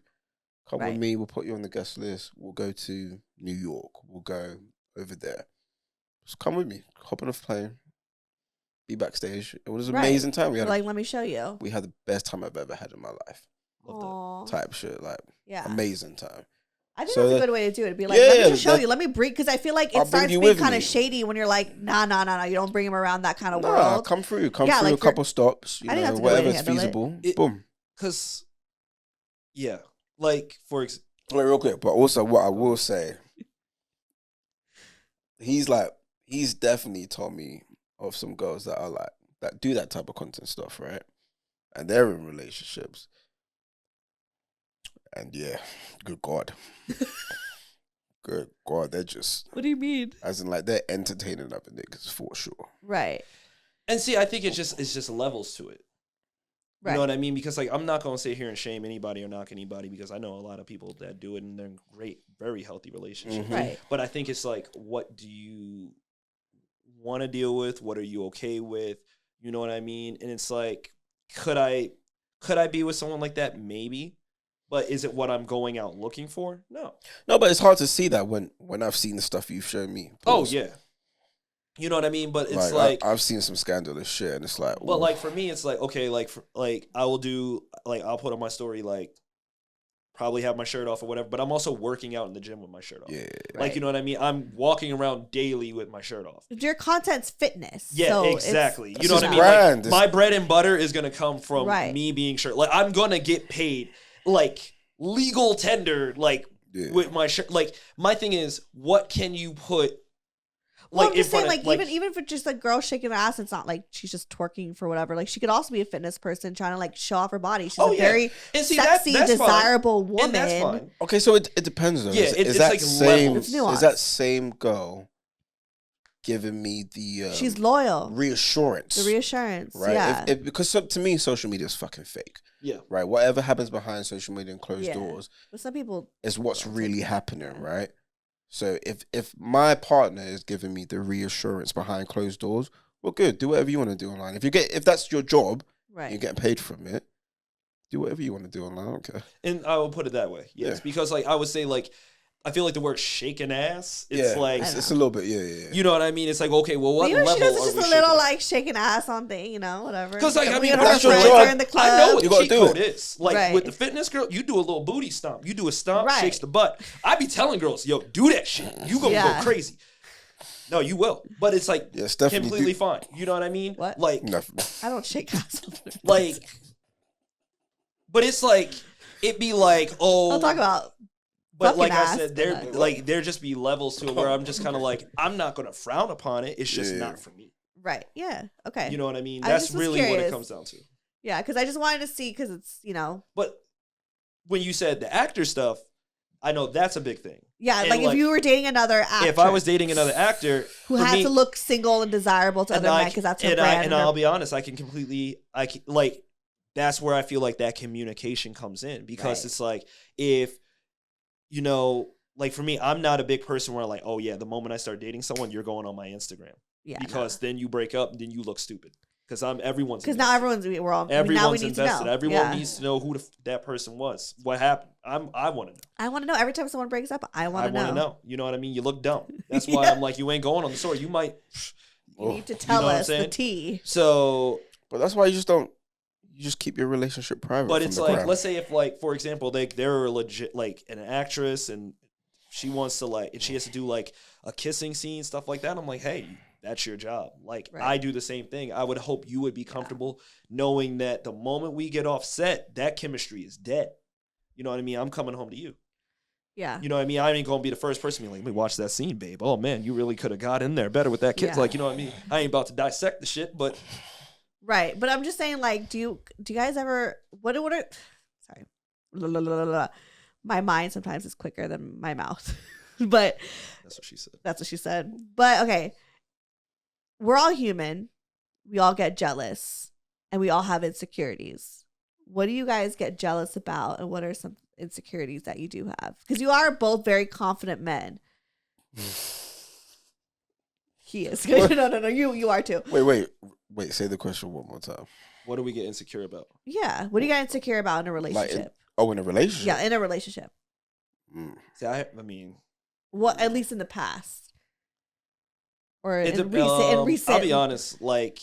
Come with me, we'll put you on the guest list. We'll go to New York. We'll go over there. Just come with me. Hop on a plane. Be backstage. It was an amazing time. We had
let me show you.
We had the best time I've ever had in my life.
Aww.
Type shit. Like, amazing time.
I think that's a good way to do it. Be like,
yeah,
let me just show you. Let me bring, because I feel like it
I'll
starts
bring you
being
with
kind
me.
of shady when you're like, nah, you don't bring him around that kind of
Nah,
world.
come through
Yeah,
a
like
couple stops. You
I think
know,
that's a good way to
whatever's
handle it.
feasible. Boom.
Because, like,
Wait, real quick, but also what I will say, he's he's definitely told me of some girls that are like that do that type of content stuff, right? And they're in relationships. And yeah, good God. Good God, they're just,
What do you mean?
as in like they're entertaining other niggas for sure.
Right.
And see, I think it's just levels to it. You
Right.
know what I mean? Because like I'm not gonna sit here and shame anybody or knock anybody because I know a lot of people that do it and they're in great, very healthy relationships.
Mhm.
Right.
But I think it's like, what do you want to deal with? What are you okay with? You know what I mean? And it's like, could I be with someone like that? Maybe. But is it what I'm going out looking for? No.
No, but it's hard to see that when I've seen the stuff you've shown me.
Oh
Pause.
yeah. You know what I mean? But it's like
I've seen some scandalous shit, and it's like,
but
ooh.
like for me, it's like, okay, like I will do, like I'll put on my story, like probably have my shirt off or whatever, but I'm also working out in the gym with my shirt off.
Yeah.
Like, you know what I mean? I'm walking around daily with my shirt off.
Your content's fitness.
Yeah,
so
exactly.
it's-
You know what I mean?
brand.
Like, my bread and butter is going to come from
Right.
me being shirt. Like, I'm going to get paid, like, legal tender, like,
Yeah.
with my shirt. Like, my thing is, what can you put,
Well,
like,
I'm
in
just saying,
front of,
like, even for just a girl shaking her ass, it's not like she's just twerking for whatever. Like, she could also be a fitness person trying to like show off her body. She's
Oh,
a
yeah.
very
And see,
sexy,
that's fine.
desirable woman.
And that's fine.
Okay, so it depends though.
Yeah,
is
it's
that
like
same?
levels.
It's nuanced.
Is that same girl giving me the
She's loyal.
reassurance?
The reassurance,
right?
yeah.
Because to me, social media is fucking fake.
Yeah.
Right. Whatever happens behind social media and closed
Yeah.
doors
But some people,
is what's
Well,
really
yeah.
happening, right? So if my partner is giving me the reassurance behind closed doors, well, good. Do whatever you want to do online. If that's your job,
right?
you're getting paid from it. Do whatever you want to do online. I don't care.
And I will put it that way. Yes.
Yeah.
Because, like, I would say, like, I feel like the word shaking ass, it's like,
it's a little bit. Yeah.
you know what I mean? It's like, okay, well, what
Even if
level
she does
are
just
we
a
shaking
little
at?
like shaking ass on thing, whatever.
Because, like, I mean,
her
that's your
friends
job.
are in the club.
I know what
You
the
gotta
cheat
do
code
it.
is. Like,
Right.
with the fitness girl, you do a little booty stomp. You do a stomp,
Right.
shakes the butt. I be telling girls, yo, do that shit. You gonna
Yeah.
go crazy. No, you will. But it's like
Yeah, Stephanie,
completely fine. You know what I mean?
What?
Like,
Nothing.
I don't shake ass.
like, but it's like, it be like, oh.
I'll talk about.
But
fucking
like I
ass,
said,
but
there just be levels to it where I'm just kind of like, I'm not going to frown upon it. It's just
Yeah.
not for me.
Right. Yeah. Okay.
You know what I mean?
I
That's
just was
really what it
curious.
comes down to.
Yeah, because I just wanted to see because it's
But when you said the actor stuff, I know that's a big thing.
yeah,
And,
like if you were dating another actor,
If I was dating another actor
who
for
had
me,
to look single and desirable to
and
other
I
men because that's her
and
brand.
I, and
her-
I'll be honest, like that's where I feel like that communication comes in because
Right.
it's like if you know. Like for me, I'm not a big person where I'm like, oh yeah, the moment I start dating someone, you're going on my Instagram
yeah,
because then you break up, then you look stupid. Because everyone's
because now
invested.
we're all now we
Everyone's
need
invested.
to know.
Everyone
Yeah.
needs to know who that person was. What happened? I want to know.
I want to know every time someone breaks up. I
I
want
want
to
to know. You know what I mean? You look dumb. That's why
Yeah.
I'm like, you ain't going on the story. You might.
You need to tell
know what I'm
us the
saying?
tea.
So,
But that's why you just keep your relationship private.
but
from
it's
the
like,
gram.
let's say if like, for example, they're legit like an actress and she wants to like, and she has to do like a kissing scene, stuff like that. I'm like, hey, that's your job. Like
Right.
I do the same thing. I would hope you would be comfortable knowing that the moment we get off set, that chemistry is dead. You know what I mean? I'm coming home to you.
Yeah.
You know what I mean? I ain't gonna be the first person to be like, let me watch that scene, babe. Oh man, you really could have got in there better with that kid.
Yeah.
Like, you know what I mean? I ain't about to dissect the shit, but
Right. But I'm just saying, like, do you guys ever what are sorry. La, la, la, la, la. My mind sometimes is quicker than my mouth. But
that's what she said.
that's what she said. But okay. We're all human. We all get jealous and we all have insecurities. What do you guys get jealous about and what are some insecurities that you do have? Because you are both very confident men. He is. No. You are too.
Wait. Say the question one more time.
What do we get insecure about?
Yeah. What do you get insecure about in a relationship?
In a relationship.
Yeah, in a relationship.
Mm.
See, I mean,
What at least in the past. Or
it
in
dep-
recent
I'll be honest, like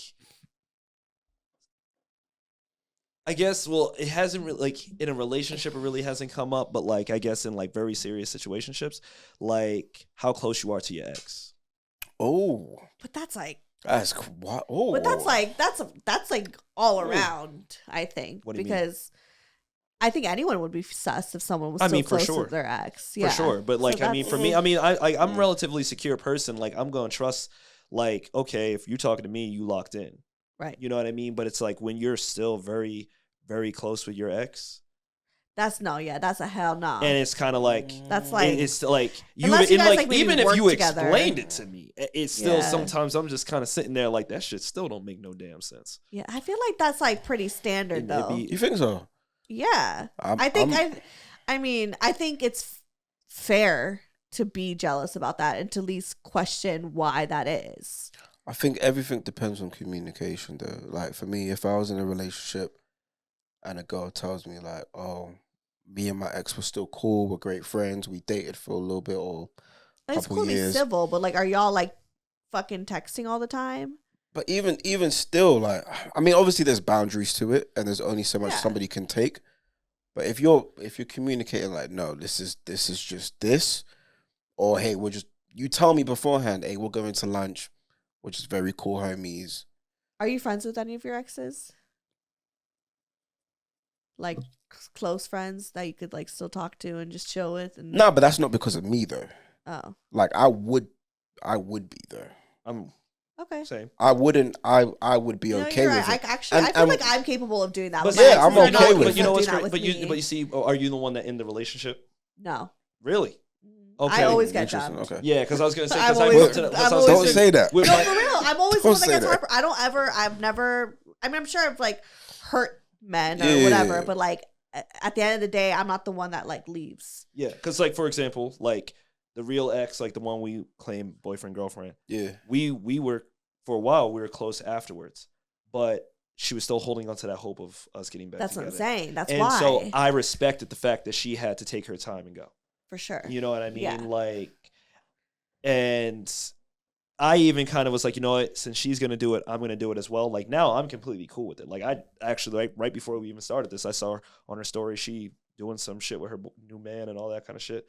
I guess, well, it hasn't really, like, in a relationship, it really hasn't come up, but, like, I guess in, like, very serious situationships, like, how close you are to your ex.
Oh,
But that's like
that's what. Oh,
But that's like all around, I think.
What do you mean?
Because I think anyone would be sus if someone was
I
so
mean, for
close
sure.
to their ex.
For
Yeah.
sure. But, like,
So
I mean, for me, I'm a relatively secure person. Like, I'm going to trust, like, okay, if you're talking to me, you locked in.
Right.
You know what I mean? But it's like when you're still very, very close with your ex.
That's a hell no.
And it's kind of like,
that's like,
it's like,
unless you guys, like, maybe
even if
work
you
together.
explained it to me, it's still
Yeah.
sometimes I'm just kind of sitting there like, that shit still don't make no damn sense.
yeah, I feel like that's like pretty standard though.
You think so?
Yeah. I think it's fair to be jealous about that and to at least question why that is.
I think everything depends on communication though. Like for me, if I was in a relationship and a girl tells me like, oh, me and my ex were still cool, we're great friends, we dated for a little bit or a
It's
couple
cool to be
years.
civil, but like, are y'all like fucking texting all the time?
But even still, like, I mean, obviously there's boundaries to it, and there's only so much
Yeah.
somebody can take. But if you're communicating like, no, this is just this, or hey, you tell me beforehand, hey, we're going to lunch, we're just very cool homies.
Are you friends with any of your exes? Like close friends that you could like still talk to and just chill with? And
No, but that's not because of me though.
Oh,
Like I would be though.
I'm
okay.
saying.
I wouldn't. I would be
You know,
okay
you're
with
right.
it.
I feel like I'm capable of doing that.
But
with my
yeah, I'm
exes.
okay
Not
with
But you
it.
know
do
what's
that
great?
with
But
me.
you see, are you the one that in the relationship?
No.
Really?
I always get
Interesting,
jumped.
okay.
Yeah, because I was gonna say,
I'm
because I
always-
went to the,
I'm
because I was
always-
gonna
Don't
say
say that.
with
No,
my-
for real. I'm always the
Don't
one that
say
gets
that.
heartbroken. I've never, I mean, I'm sure I've like hurt men or
Yeah.
whatever, but like at the end of the day, I'm not the one that like leaves.
Yeah, because like for example, like the real ex, like the one we claim boyfriend girlfriend,
Yeah.
we were for a while we were close afterwards, but she was still holding on to that hope of us getting back
That's
together.
what I'm saying. That's
And
why.
so I respected the fact that she had to take her time and go.
For sure.
You know what I mean?
Yeah.
Like, and I even kind of was like, you know what? Since she's gonna do it, I'm gonna do it as well. Like now, I'm completely cool with it. Like I actually, like right before we even started this, I saw her on her story. She doing some shit with her new man and all that kind of shit.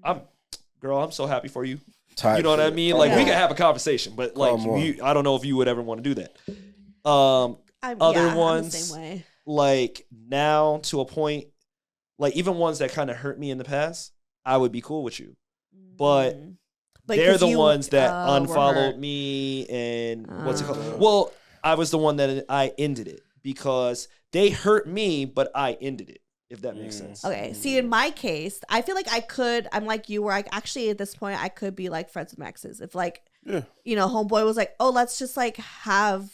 I'm so happy for you.
Type
You know what I
shit.
mean?
Come
Like we
on.
can have a conversation, but like
Come on.
I don't know if you would ever want to do that.
I'm the
Ones
same way.
like now to a point, like even ones that kind of hurt me in the past, I would be cool with you. But
Like,
they're
'cause
the
you,
ones that
were
unfollowed
hurt.
me and what's it called?
Oh.
Well, I was the one that I ended it because they hurt me, but I ended it. If that makes sense.
Okay. See, in my case, I feel like I'm like you, where I actually at this point I could be like friends with my exes. If like,
Yeah.
you know, homeboy was like, oh, let's just like have,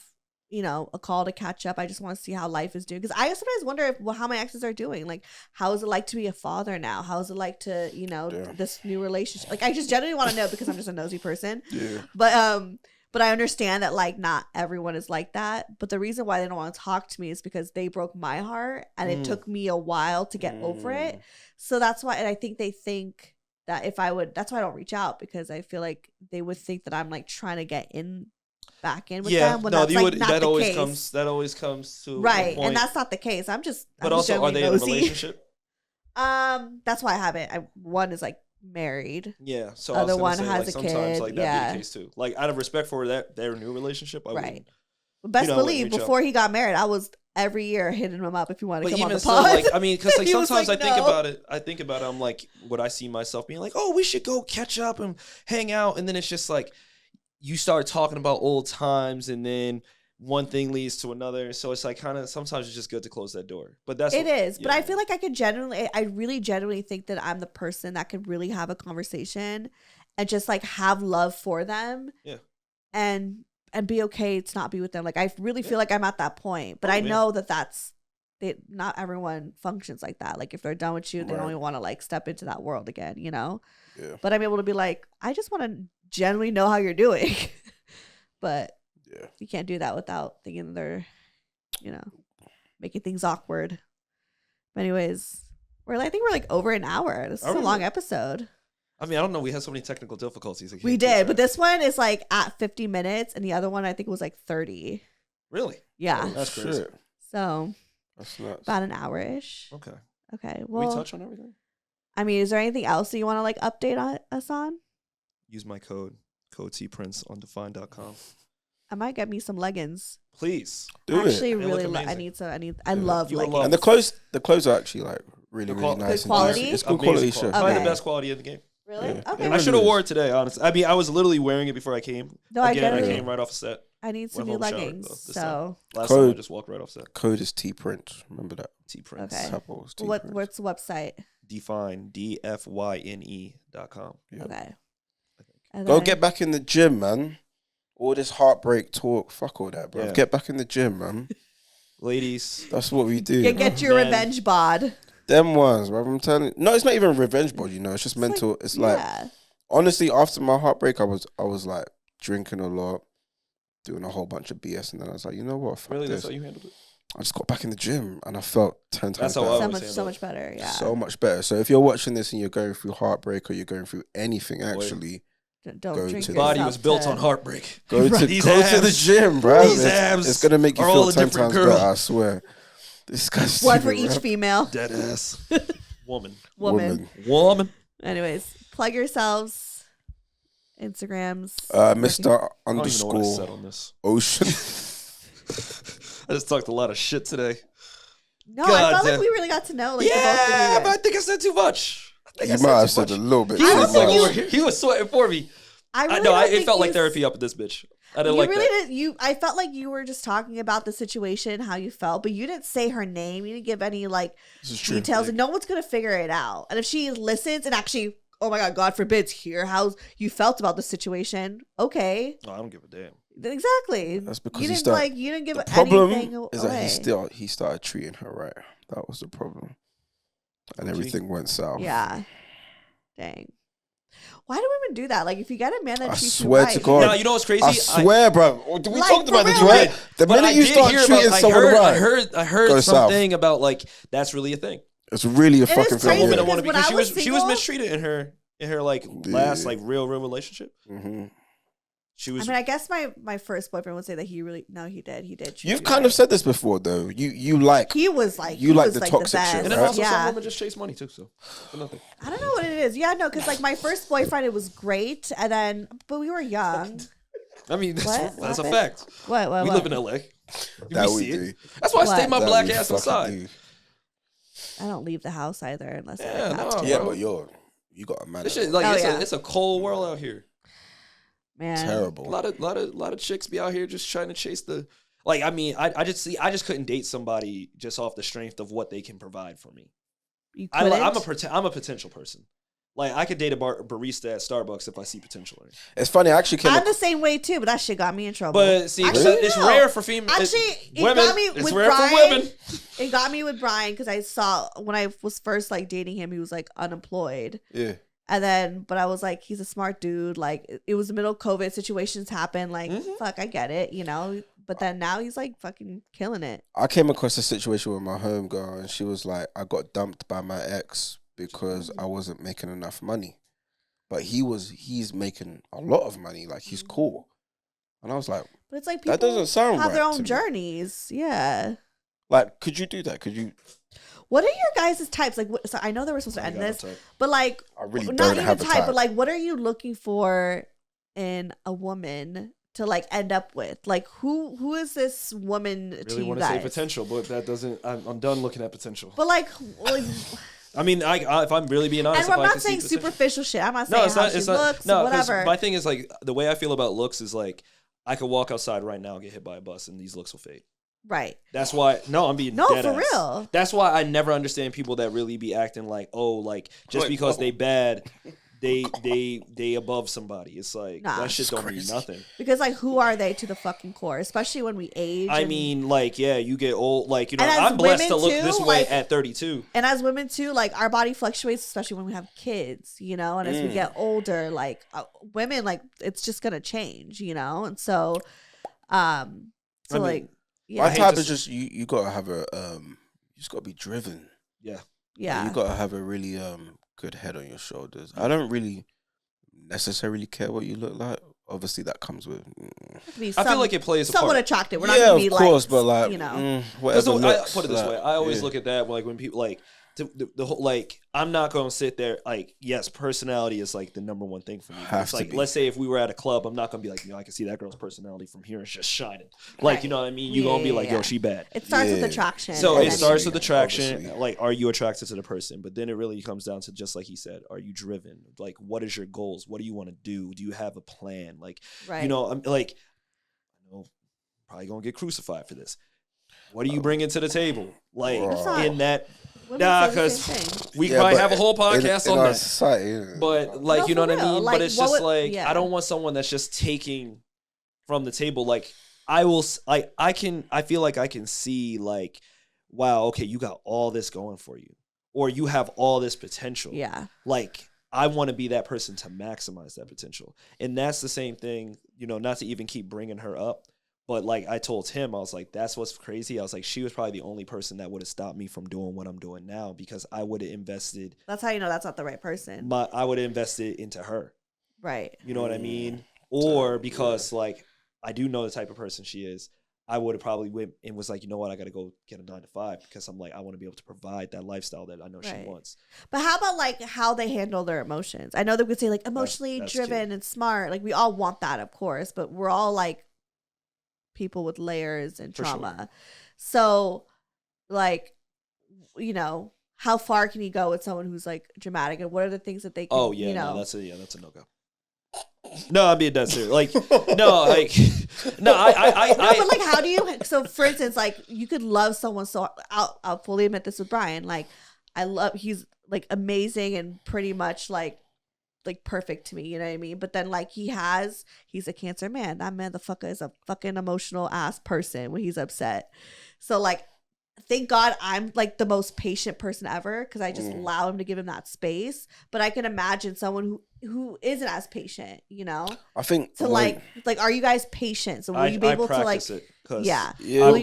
you know, a call to catch up. I just want to see how life is doing. Because I sometimes wonder how my exes are doing. Like, how is it like to be a father now? How is it like to, you know,
Yeah.
this new relationship? Like, I just genuinely want to know because I'm just a nosy person.
Yeah.
But I understand that like not everyone is like that. But the reason why they don't want to talk to me is because they broke my heart and it took me a while to get over it. So that's why, and I think they think that that's why I don't reach out, because I feel like they would think that I'm like trying to get back in with them. When that's like not the case.
That always comes to a
Right,
point.
and that's not the case. I'm just
also, are they in a
nosy.
relationship?
That's why I haven't. One is like married.
Yeah. So
Other
I was gonna
one
say,
has
like,
a
sometimes
kid,
like that
yeah.
be the case too. Like out of respect for their new relationship, I
Right.
wouldn't.
But best
You know, I wouldn't
believe
reach out.
before he got married, I was every year hitting him up if you want to
But
come on
even
the
still,
pod.
like I mean, because like
He was
sometimes
like,
I think
"No."
about it. I'm like, would I see myself being like, oh, we should go catch up and hang out, and then it's just like you start talking about old times, and then one thing leads to another. So it's like kind of sometimes it's just good to close that door. But that's
It is, but I
yeah.
feel like I really genuinely think that I'm the person that could really have a conversation and just like have love for them.
Yeah.
And be okay to not be with them. Like I really feel like I'm at that point, but I
yeah.
know that not everyone functions like that. Like if they're done with you, they
Right.
don't even want to like step into that world again, you know?
Yeah.
But I'm able to be like, I just want to genuinely know how you're doing. But
Yeah.
you can't do that without thinking they're, you know, making things awkward. But anyways, I think we're like over an hour. This is
Are
a
we?
long episode.
I mean, I don't know. We had so many technical difficulties.
We did, but this one is like at 50 minutes, and the other one I think was like 30.
really,
Yeah.
That's crazy.
Shit.
So
That's nuts.
about an hour-ish.
Okay.
Okay.
Did
Well,
we touch on everything?
I mean, is there anything else that you want to like update us on?
Use my code tprince on define.com.
I might get me some leggings.
Please.
Do
Actually,
it.
They look
really,
amazing.
I love
You will
leggings.
love
And the clothes are actually like really,
The
really
qual-
nice.
Good quality?
And juicy. It's good
Amazing
quality shit.
Probably
Okay.
the best quality in the game.
Really?
Yeah.
Okay.
It
I should have
really
wore it today, honestly. I mean, I was literally wearing it before I came.
No, I
Again,
get
I
it.
came right off a set.
I need some
Went
new
home, showered,
leggings.
though, this
So
Last time I
Code.
just walked right off set.
Code is T Prince. Remember that?
T Prince.
Okay.
Apple's T
what?
Prince.
What's the website?
Define DFYNE.com.
Yeah.
Okay. And
Go
then-
get back in the gym, man. All this heartbreak talk, fuck all that, bro.
Yeah.
Get back in the gym, man.
Ladies.
That's what we do.
Get your
Man.
revenge bod.
Them ones, bro. I'm telling you. No, it's not even revenge bod, you know. It's just mental. It's like,
Yeah.
honestly, after my heartbreak, I was like drinking a lot, doing a whole bunch of BS, and then I was like, you know what? Fuck
Really?
this.
That's how you handled it?
I just got back in the gym, and I felt 10 times
That's how I
better.
always
So much better. Yeah.
So much better. So if you're watching this and you're going through heartbreak or you're going through anything, actually,
Don't
go
drink
to
His
the-
body
yourself
was built
to-
on heartbreak.
go to
These
go to the
abs-
gym, bro.
these abs
It's gonna make you
are all
feel
a
10
different
times
girl.
better. I swear. This guy's
One for
stupid,
each
bro.
female
Dead ass. Woman.
woman.
Woman.
Anyways, plug yourselves. Instagrams.
Mr.
I don't even know what I
Underscore
said on this.
Ocean.
I just talked a lot of shit today.
No, I
God
felt like
damn.
we really got to know. Like, the both
Yeah,
of
but
you.
I think I said too much. I think I
You
said
might have
too
said
much.
a little bit
He
too
was
much.
like over here. He was sweating for me.
I really
I know.
don't
It
think
felt like
you-
therapy up with this bitch. I didn't
You
like
really
that.
didn't. I felt like you were just talking about the situation, how you felt, but you didn't say her name. You didn't give any like
This is true.
details, and no one's gonna figure it out. And if she listens and actually, oh my God forbids, hear how you felt about the situation. Okay,
No, I don't give a damn.
exactly.
That's because
you
he
didn't
started.
you didn't give
The problem
anything
is
away.
that he started treating her right. That was the problem, and
Okay.
everything went south.
Yeah. Dang. Why do women do that? Like, if you get a man that
I
treats
swear
you
to
right,
God.
Now you know what's crazy?
I swear, bro. We
Like,
talked about
for
this,
real,
right?
like-
The
But
minute
I
you
did
start
hear
treating
about-
someone right,
I heard
Go south.
something about like that's really a thing.
it's really a
It is
fucking
crazy
Some
thing.
women
Yeah.
don't want to
Because when
because
I was
she was
single-
mistreated in her like last like real relationship.
hmm
She
I
was.
mean, I guess my first boyfriend would say that he did. He did. treat
You've
me
kind
right.
of said this before, though. You like
He was like,
You
he
like
was
the
like
toxic
best.
shit,
and then
right?
also some
Yeah.
women just chase money too. So for nothing.
I don't know what it is. Yeah, no, because like my first boyfriend, it was great, and then but we were young.
I mean, that's
What
a
happened?
fact.
What?
We live in LA.
that
we
we
see
do.
it. That's why I
What?
stay my
That
black
we
ass
fucking
inside.
do.
I don't leave the house either unless I
Yeah,
have
no.
to.
Yeah,
bro.
but you got a man.
This shit like
Oh,
it's
yeah.
it's a cold world out here.
Man,
Terrible.
A lot of chicks be out here just trying to chase the. Like, I mean, I just couldn't date somebody just off the strength of what they can provide for me.
You
I'm
couldn't?
a potential person. Like, I could date a barista at Starbucks if I see potential in it.
It's funny. I actually came.
I'm the same way too, but that shit got me in trouble.
But see,
Actually,
it's
no.
rare for females.
Actually, it
women.
got me
It's
with
rare
Brian.
for women.
It got me with Brian because I saw when I was first like dating him, he was like unemployed.
Yeah.
And then, but I was like, he's a smart dude. Like, it was the middle of COVID, situations happen. Like,
Mhm.
fuck, I get it, you know? But then now he's like fucking killing it.
I came across a situation with my homegirl, and she was like, I got dumped by my ex because I wasn't making enough money. But he's making a lot of money. Like, he's cool. And I was like,
But it's like people
that doesn't sound
have their
right
own
to me.
journeys. Yeah.
Like, could you do that? Could you?
What are your guys' types? Like, so I know that we're supposed to
I
end
got no
this,
type.
but like,
I really
not
don't
even
have a
type,
type.
but like, what are you looking for in a woman to like end up with? Like, who is this woman to
Really
you
want to say
guys?
potential, but that doesn't. I'm done looking at potential.
But like
I mean, if I'm really being honest,
and I'm
if I
not
can see
saying
potential-
superficial shit. I'm not
No,
saying
it's
how
not.
she
It's not.
looks,
No, 'cause
whatever.
my thing is like the way I feel about looks is like I could walk outside right now and get hit by a bus, and these looks will fade.
Right.
That's why. No, I'm being
No,
dead
for
ass.
real.
That's why I never understand people that really be acting like, oh, like just
Like,
because
oh.
they bad, they above somebody. It's like
Nah.
that shit
It's
don't mean
crazy.
nothing.
Because like, who are they to the fucking core? Especially when we age.
I
and-
mean, like, yeah, you get old. Like, you know,
And as
I'm blessed to
women
look
too,
this way
like-
at 32.
and as women too, like our body fluctuates, especially when we have kids, you know. And as we
Mm.
get older, like women, like it's just gonna change, you know. And so,
I mean,
like,
My
yeah,
hate
type
to
is just you gotta have a you just gotta be driven.
Yeah.
yeah.
You gotta have a really good head on your shoulders. I don't really necessarily care what you look like. Obviously, that comes with.
To be
I feel like it plays a
somewhat
part.
attractive. We're not
Yeah,
gonna be
of course,
like,
but like
you know.
Because
whatever.
I
looks,
put it this
like,
way, I always
yeah.
look at that like when people like the whole, like, I'm not going to sit there, like, yes, personality is like the number one thing for me. It's like, let's say if we were at a club, I'm not going to be like, I can see that girl's personality from here. It's just shining. Like, you know what I mean? You're going to be like, yo, she bad.
It starts with attraction.
So it starts with
Obviously.
attraction. Like, are you attracted to the person? But then it really comes down to, just like he said, are you driven? Like, what is your goals? What do you want to do? Do you have a plan? Like, you know, I'm like, I know, probably going to get crucified for this. What do you bring into the table? Like, in that, because we probably have a whole podcast on that.
Society,
but, like, you know what I mean?
Like,
but it's just like, I don't want someone that's just taking from the table. Like, I feel like I can see, like, wow, okay, you got all this going for you. Or you have all this potential.
Yeah.
Like, I want to be that person to maximize that potential. And that's the same thing, you know, not to even keep bringing her up. But, like, I told him, I was like, that's what's crazy. I was like, she was probably the only person that would have stopped me from doing what I'm doing now, because I would have invested.
That's how you know that's not the right person.
I would have invested into her.
Right.
You know what I mean? Or because, like, I do know the type of person she is. I would have probably went and was like, you know what, I got to go get a 9 to 5, because I'm like, I want to be able to provide that lifestyle that I know she wants.
But how about, like, how they handle their emotions? I know they would say, like, emotionally driven and smart. Like, we all want that, of course, but we're all, like, people with layers and trauma. Sure. So, like, you know, how far can you go with someone who's, like, dramatic, and what are the things that they can, you know?
No, that's a no-go. No, I'm being dead serious. Like, no, like, no, I
no, but, like, how do you, so, for instance, like, you could love someone, so I'll fully admit this with Brian, like, he's, like, amazing and pretty much, like perfect to me, you know what I mean? But then, like, he's a Cancer man. That motherfucker is a fucking emotional ass person when he's upset. So, like, thank God I'm, like, the most patient person ever, because I just allow him to give him that space. But I can imagine someone who isn't as patient, you know?
I think
so, like, are you guys patient? So will you be able to, like,
it,
yeah.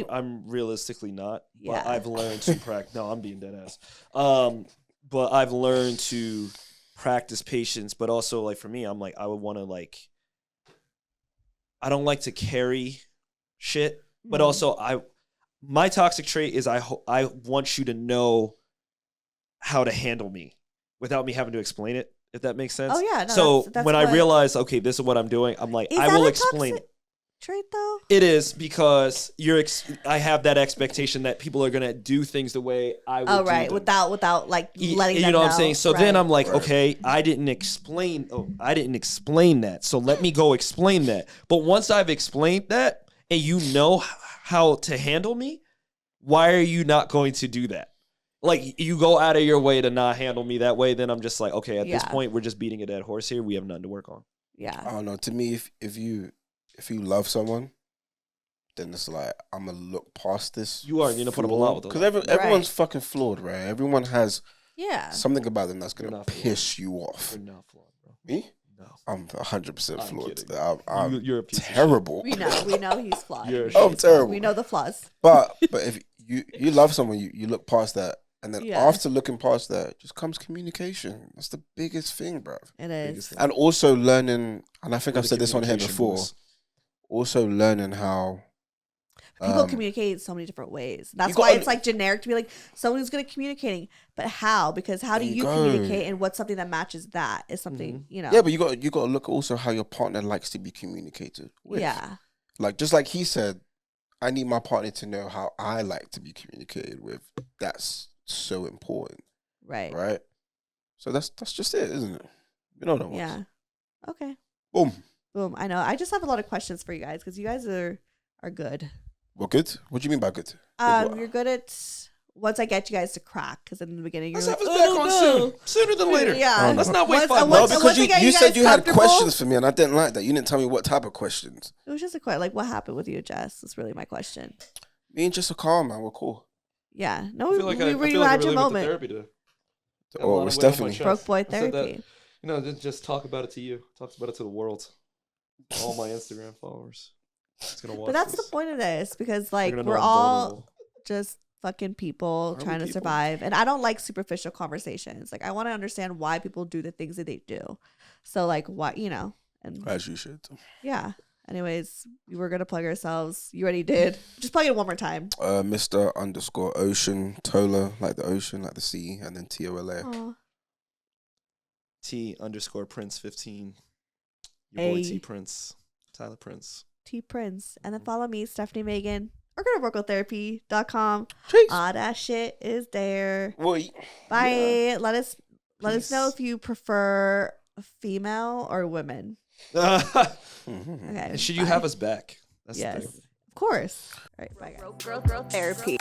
I'm realistically not. But I've learned to practice. No, I'm being dead ass. But I've learned to practice patience, but also, like, for me, I'm like, I would want to, like, I don't like to carry shit, but also my toxic trait is I want you to know how to handle me without me having to explain it, if that makes sense.
Oh yeah. No,
so
that's
when I realize, okay, this is what I'm doing, I'm like, I will explain it.
Trait though?
It is, because I have that expectation that people are gonna do things the way I would. Oh right,
do them. without like letting them know.
You know what I'm saying? So then I'm like, okay, I didn't explain that. So let me go explain that. But once I've explained that, and you know how to handle me, why are you not going to do that? Like, you go out of your way to not handle me that way, then I'm just like, okay, at this point, we're just beating a dead horse here. We have nothing to work on.
Yeah.
I don't know. To me, if you love someone, then it's like, I'm gonna look past this.
You're gonna put up a lot with them,
because everyone's fucking flawed, right? Everyone has
Yeah.
Something about them that's gonna piss you off.
You're not flawed, bro.
Me?
No.
I'm 100% flawed.
You're a piece
terrible.
We know he's flawed.
I'm terrible.
We know the flaws.
But if you love someone, you look past that. And then after looking past that, just comes communication. That's the biggest thing, bro.
It is.
And also learning, and I think I've said this on here before, also learning how
people communicate in so many different ways. That's why it's like generic to be like someone who's good at communicating. But how? Because how do you communicate, and what's something that matches that is something, you know.
Yeah, but you got to look also how your partner likes to be communicated with.
Yeah.
Like, just like he said, I need my partner to know how I like to be communicated with. That's so important.
Right.
Right? So that's just it, isn't it? You know what?
Yeah. Okay.
Boom.
I know. I just have a lot of questions for you guys because you guys are good.
Well, good? What do you mean by good?
You're good at once I get you guys to crack, because in the beginning you're
let's
like,
have us back on soon. Sooner than later.
Yeah.
Let's not wait 5
No,
months.
because you said you had questions for me and I didn't like that. You didn't tell me what type of questions.
It was just a question. Like, what happened with you, Jess? That's really my question.
Me and Jess are calm, man. We're cool.
Yeah. No, we had your moment.
Oh, it's definitely
broke boy therapy.
You know, just talk about it to you. Talk about it to the world. All my Instagram followers.
But that's the point of this, because like we're all just fucking people trying to survive, and I don't like superficial conversations. Like, I want to understand why people do the things that they do. So like, what, you know, and
as you should.
Yeah, Anyways, we were gonna plug ourselves. You already did. Just plug it one more time.
Mr._Ocean Tola, like the ocean, like the sea, and then TOLA.
Aw.
T_Prince15. Your boy T Prince. Tyler Prince.
T Prince. And then follow me, Stephanie Megan. Or go to vocaltherapy.com.
Jeez.
All that shit is there.
Wait.
Bye.
Yeah.
Let us know if you prefer female or women. Okay.
And should you have us back? That's the
yes.
thing.
Of course. All right. Bye, guys.
Growth therapy.